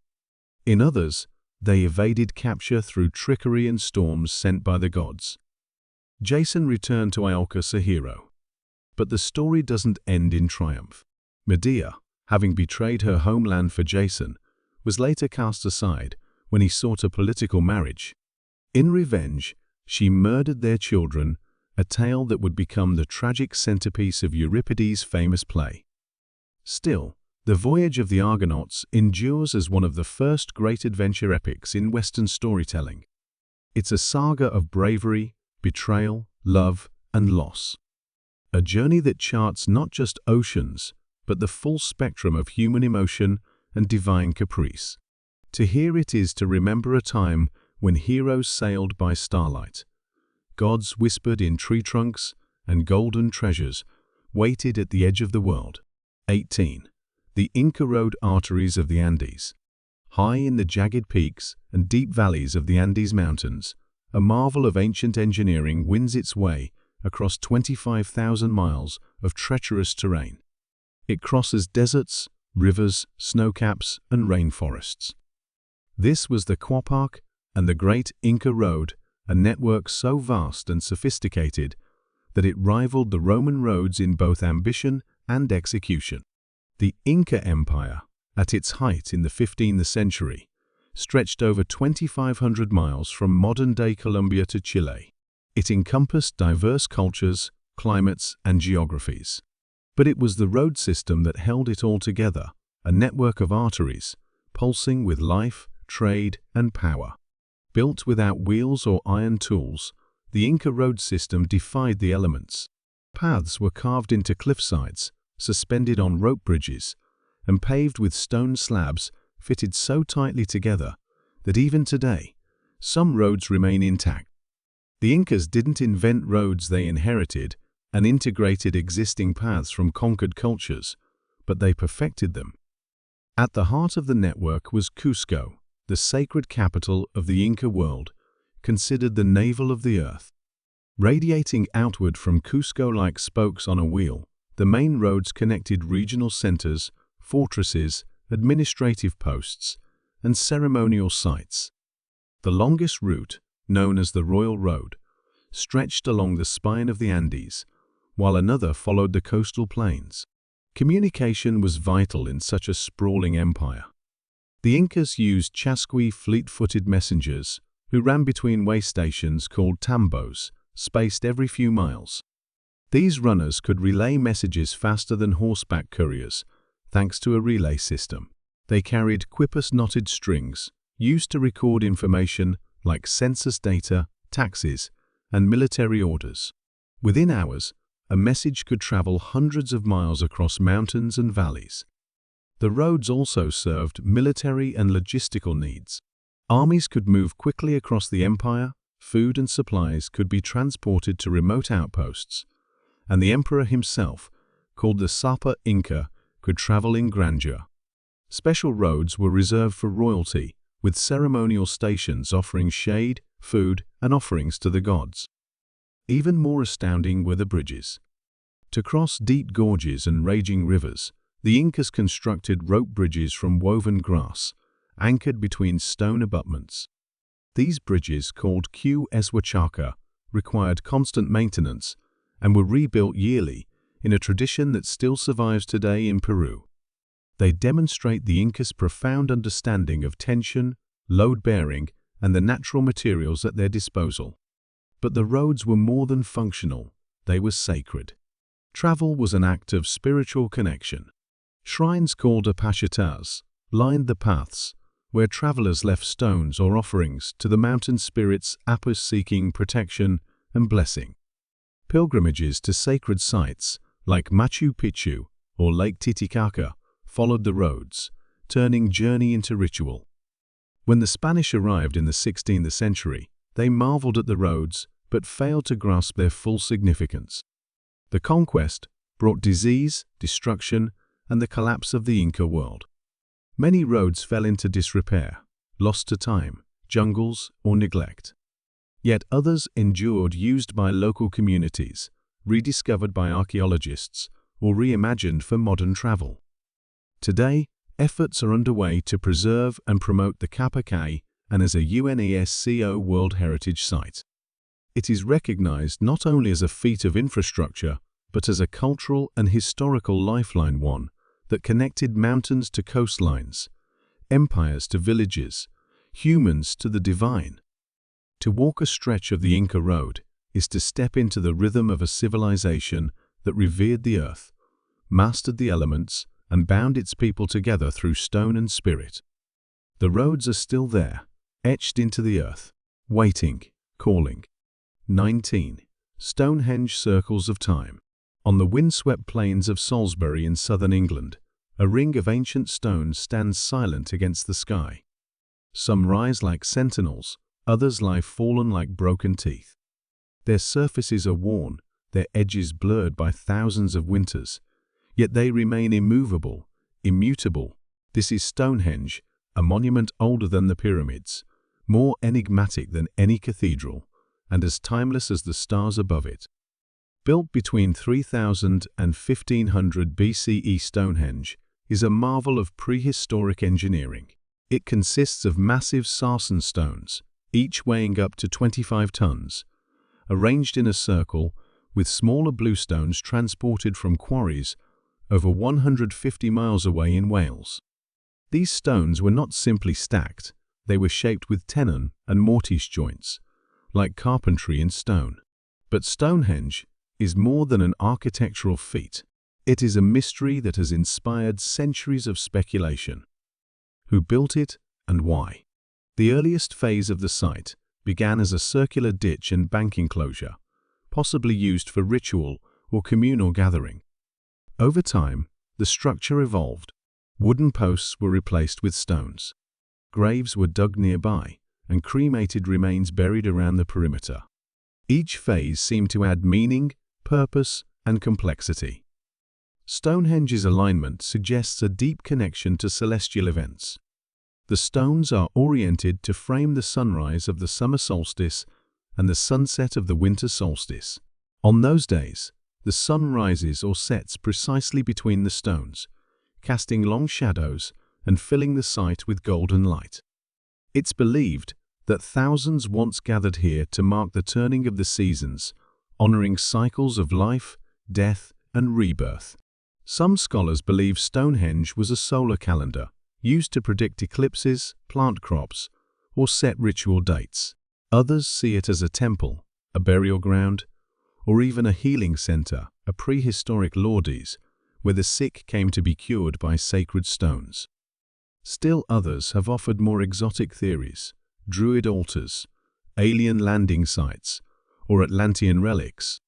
In others, they evaded capture through trickery and storms sent by the gods. Jason returned to Iolcus a hero. But the story doesn't end in triumph. Medea, having betrayed her homeland for Jason, was later cast aside when he sought a political marriage. In revenge, she murdered their children, a tale that would become the tragic centerpiece of Euripides' famous play. Still, the voyage of the Argonauts endures as one of the first great adventure epics in Western storytelling. It's a saga of bravery, betrayal, love, and loss. A journey that charts not just oceans, but the full spectrum of human emotion and divine caprice. To hear it is to remember a time when heroes sailed by starlight. Gods whispered in tree trunks, and golden treasures waited at the edge of the world. 18. The Inca Road arteries of the Andes. High in the jagged peaks and deep valleys of the Andes Mountains, a marvel of ancient engineering wins its way across 25,000 miles of treacherous terrain. It crosses deserts, rivers, snowcaps, and rainforests. This was the Quapac and the Great Inca Road, a network so vast and sophisticated that it rivaled the Roman roads in both ambition and execution. The Inca Empire, at its height in the 15th century, stretched over 2,500 miles from modern-day Colombia to Chile. It encompassed diverse cultures, climates, and geographies. But it was the road system that held it all together, a network of arteries, pulsing with life, trade, and power. Built without wheels or iron tools, the Inca road system defied the elements. Paths were carved into cliffsides, suspended on rope bridges, and paved with stone slabs fitted so tightly together that even today, some roads remain intact. The Incas didn't invent roads they inherited and integrated existing paths from conquered cultures, but they perfected them. At the heart of the network was Cusco, the sacred capital of the Inca world, considered the navel of the earth. Radiating outward from Cusco like spokes on a wheel The main roads connected regional centers, fortresses, administrative posts, and ceremonial sites. The longest route, known as the Royal Road, stretched along the spine of the Andes, while another followed the coastal plains. Communication was vital in such a sprawling empire. The Incas used chasqui fleet-footed messengers who ran between way stations called tambos, spaced every few miles. These runners could relay messages faster than horseback couriers, thanks to a relay system. They carried quipus-knotted strings, used to record information like census data, taxes, and military orders. Within hours, a message could travel hundreds of miles across mountains and valleys. The roads also served military and logistical needs. Armies could move quickly across the empire, food and supplies could be transported to remote outposts, and the emperor himself, called the Sapa Inca, could travel in grandeur. Special roads were reserved for royalty, with ceremonial stations offering shade, food, and offerings to the gods. Even more astounding were the bridges. To cross deep gorges and raging rivers, the Incas constructed rope bridges from woven grass, anchored between stone abutments. These bridges, called Huayhuachaca, required constant maintenance and were rebuilt yearly in a tradition that still survives today in Peru. They demonstrate the Incas' profound understanding of tension, load-bearing, and the natural materials at their disposal. But the roads were more than functional, they were sacred. Travel was an act of spiritual connection. Shrines called apachitas lined the paths, where travelers left stones or offerings to the mountain spirits Apus seeking protection and blessing. Pilgrimages to sacred sites like Machu Picchu or Lake Titicaca followed the roads, turning journey into ritual. When the Spanish arrived in the 16th century, they marveled at the roads but failed to grasp their full significance. The conquest brought disease, destruction, and the collapse of the Inca world. Many roads fell into disrepair, lost to time, jungles, or neglect. Yet others endured, used by local communities, rediscovered by archaeologists, or reimagined for modern travel. Today, efforts are underway to preserve and promote the Capacay and as a UNESCO World Heritage Site. It is recognized not only as a feat of infrastructure, but as a cultural and historical lifeline, one that connected mountains to coastlines, empires to villages, humans to the divine. To walk a stretch of the Inca Road is to step into the rhythm of a civilization that revered the earth, mastered the elements, and bound its people together through stone and spirit. The roads are still there, etched into the earth, waiting, calling. 19. Stonehenge Circles of Time. On the windswept plains of Salisbury in southern England, a ring of ancient stones stands silent against the sky. Some rise like sentinels, others lie fallen like broken teeth. Their surfaces are worn, their edges blurred by thousands of winters, yet they remain immovable, immutable. This is Stonehenge, a monument older than the pyramids, more enigmatic than any cathedral, and as timeless as the stars above it. Built between 3000 and 1500 BCE, Stonehenge is a marvel of prehistoric engineering. It consists of massive sarsen stones, each weighing up to 25 tons, arranged in a circle, with smaller bluestones transported from quarries over 150 miles away in Wales. These stones were not simply stacked, they were shaped with tenon and mortise joints, like carpentry in stone. But Stonehenge is more than an architectural feat. It is a mystery that has inspired centuries of speculation. Who built it and why? The earliest phase of the site began as a circular ditch and bank enclosure, possibly used for ritual or communal gathering. Over time, the structure evolved. Wooden posts were replaced with stones. Graves were dug nearby, and cremated remains buried around the perimeter. Each phase seemed to add meaning, purpose, and complexity. Stonehenge's alignment suggests a deep connection to celestial events. The stones are oriented to frame the sunrise of the summer solstice and the sunset of the winter solstice. On those days, the sun rises or sets precisely between the stones, casting long shadows and filling the site with golden light. It's believed that thousands once gathered here to mark the turning of the seasons, honoring cycles of life, death, and rebirth. Some scholars believe Stonehenge was a solar calendar, used to predict eclipses, plant crops, or set ritual dates. Others see it as a temple, a burial ground, or even a healing center, a prehistoric Lourdes, where the sick came to be cured by sacred stones. Still others have offered more exotic theories: druid altars, alien landing sites, or Atlantean relics.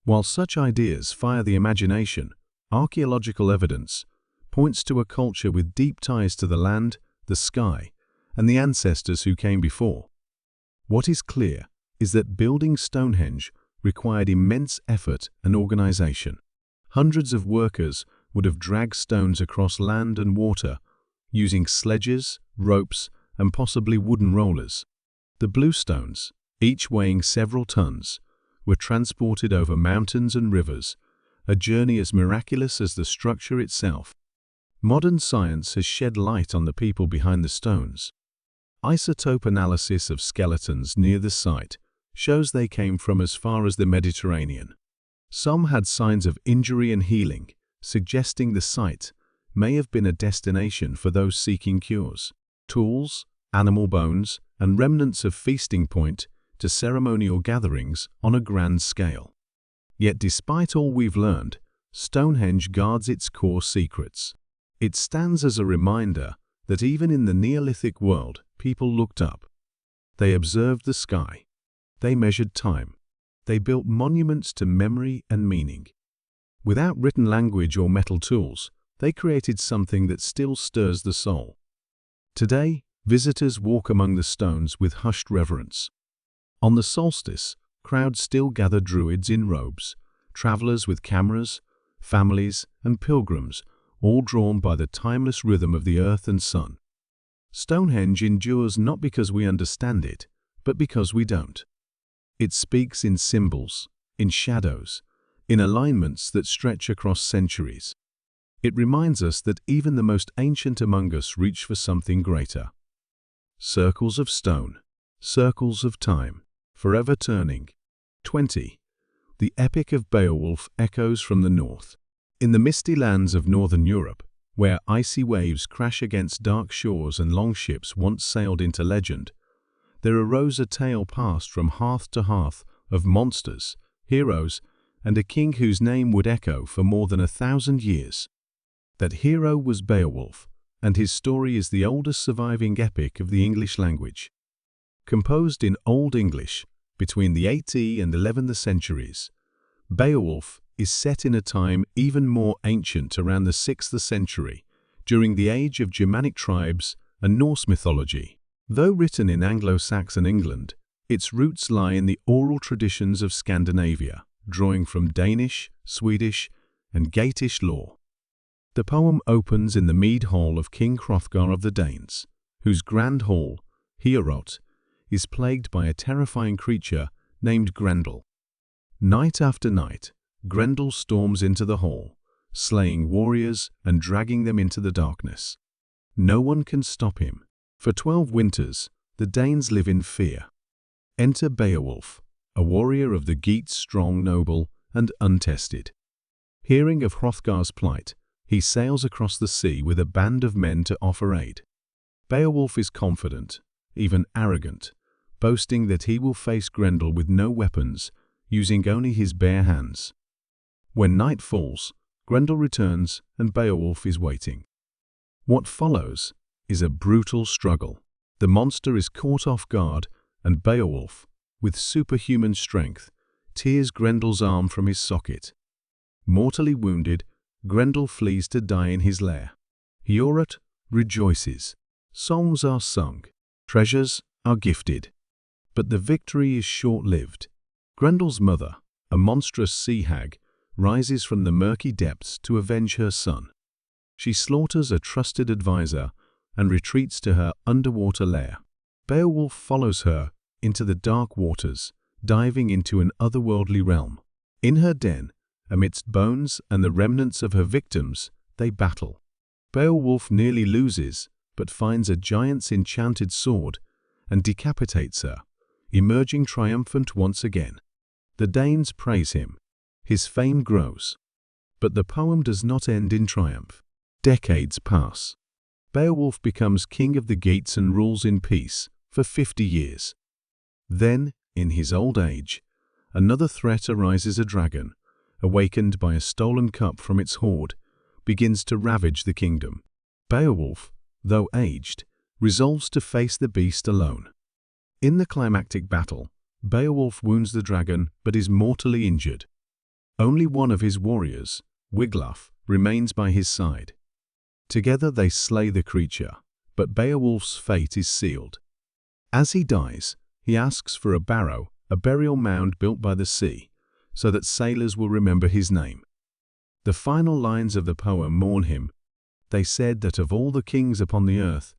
While such ideas fire the imagination, archaeological evidence points to a culture with deep ties to the land, the sky, and the ancestors who came before. What is clear is that building Stonehenge required immense effort and organization. Hundreds of workers would have dragged stones across land and water, using sledges, ropes, and possibly wooden rollers. The bluestones, each weighing several tons, were transported over mountains and rivers, a journey as miraculous as the structure itself. Modern science has shed light on the people behind the stones. Isotope analysis of skeletons near the site shows they came from as far as the Mediterranean. Some had signs of injury and healing, suggesting the site may have been a destination for those seeking cures. Tools, animal bones, and remnants of feasting point to ceremonial gatherings on a grand scale. Yet despite all we've learned, Stonehenge guards its core secrets. It stands as a reminder that even in the Neolithic world, people looked up. They observed the sky. They measured time. They built monuments to memory and meaning. Without written language or metal tools, they created something that still stirs the soul. Today, visitors walk among the stones with hushed reverence. On the solstice, crowds still gather, druids in robes, travelers with cameras, families, and pilgrims, all drawn by the timeless rhythm of the earth and sun. Stonehenge endures not because we understand it, but because we don't. It speaks in symbols, in shadows, in alignments that stretch across centuries. It reminds us that even the most ancient among us reach for something greater. Circles of stone, circles of time, forever turning. 20. The epic of Beowulf echoes from the north. In the misty lands of northern Europe, where icy waves crash against dark shores and longships once sailed into legend, there arose a tale passed from hearth to hearth of monsters, heroes, and a king whose name would echo for more than 1,000 years. That hero was Beowulf, and his story is the oldest surviving epic of the English language. Composed in Old English between the 8th and 11th centuries, Beowulf is set in a time even more ancient, around the 6th century, during the age of Germanic tribes and Norse mythology. Though written in Anglo-Saxon England, its roots lie in the oral traditions of Scandinavia, drawing from Danish, Swedish, and Geatish lore. The poem opens in the mead hall of King Hrothgar of the Danes, whose grand hall, Heorot, is plagued by a terrifying creature named Grendel. Night after night, Grendel storms into the hall, slaying warriors and dragging them into the darkness. No one can stop him. For 12 winters, the Danes live in fear. Enter Beowulf, a warrior of the Geats, strong, noble, and untested. Hearing of Hrothgar's plight, he sails across the sea with a band of men to offer aid. Beowulf is confident, even arrogant, boasting that he will face Grendel with no weapons, using only his bare hands. When night falls, Grendel returns and Beowulf is waiting. What follows is a brutal struggle. The monster is caught off guard, and Beowulf, with superhuman strength, tears Grendel's arm from his socket. Mortally wounded, Grendel flees to die in his lair. Heorot rejoices. Songs are sung. Treasures are gifted. But the victory is short-lived. Grendel's mother, a monstrous sea hag, rises from the murky depths to avenge her son. She slaughters a trusted advisor and retreats to her underwater lair. Beowulf follows her into the dark waters, diving into an otherworldly realm. In her den, Amidst bones and the remnants of her victims, they battle. Beowulf nearly loses, but finds a giant's enchanted sword and decapitates her, emerging triumphant once again. The Danes praise him. His fame grows. But the poem does not end in triumph. Decades pass. Beowulf becomes king of the Geats and rules in peace for 50 years. Then, in his old age, another threat arises. A dragon, awakened by a stolen cup from its hoard, begins to ravage the kingdom. Beowulf, though aged, resolves to face the beast alone. In the climactic battle, Beowulf wounds the dragon but is mortally injured. Only one of his warriors, Wiglaf, remains by his side. Together they slay the creature, but Beowulf's fate is sealed. As he dies, he asks for a barrow, a burial mound built by the sea, so that sailors will remember his name. The final lines of the poem mourn him. They said that of all the kings upon the earth,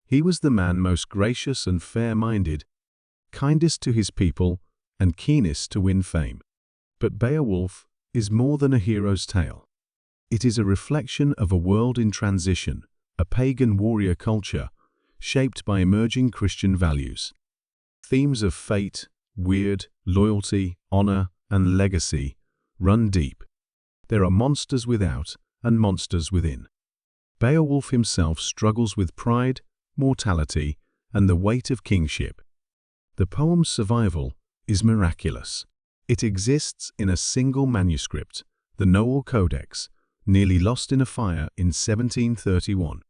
he was the man most gracious and fair-minded, kindest to his people, and keenest to win fame. But Beowulf is more than a hero's tale. It is a reflection of a world in transition, a pagan warrior culture, shaped by emerging Christian values. Themes of fate, weird, loyalty, honor, and legacy run deep. There are monsters without and monsters within. Beowulf himself struggles with pride, mortality, and the weight of kingship. The poem's survival is miraculous. It exists in a single manuscript, the Noel Codex, nearly lost in a fire in 1731.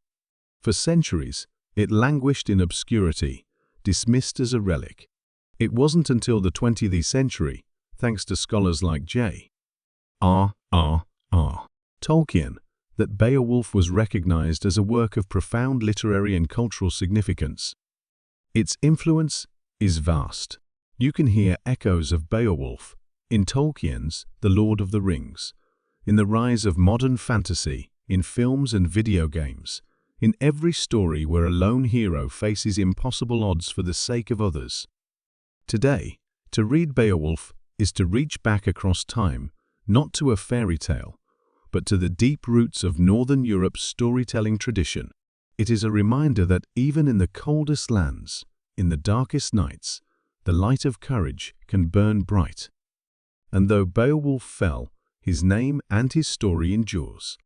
For centuries, it languished in obscurity, dismissed as a relic. It wasn't until the 20th century, thanks to scholars like J.R.R. Tolkien, that Beowulf was recognized as a work of profound literary and cultural significance. Its influence is vast. You can hear echoes of Beowulf in Tolkien's The Lord of the Rings, in the rise of modern fantasy, in films and video games, in every story where a lone hero faces impossible odds for the sake of others. Today, to read Beowulf is to reach back across time, not to a fairy tale, but to the deep roots of Northern Europe's storytelling tradition. It is a reminder that even in the coldest lands, in the darkest nights, the light of courage can burn bright. And though Beowulf fell, his name and his story endures.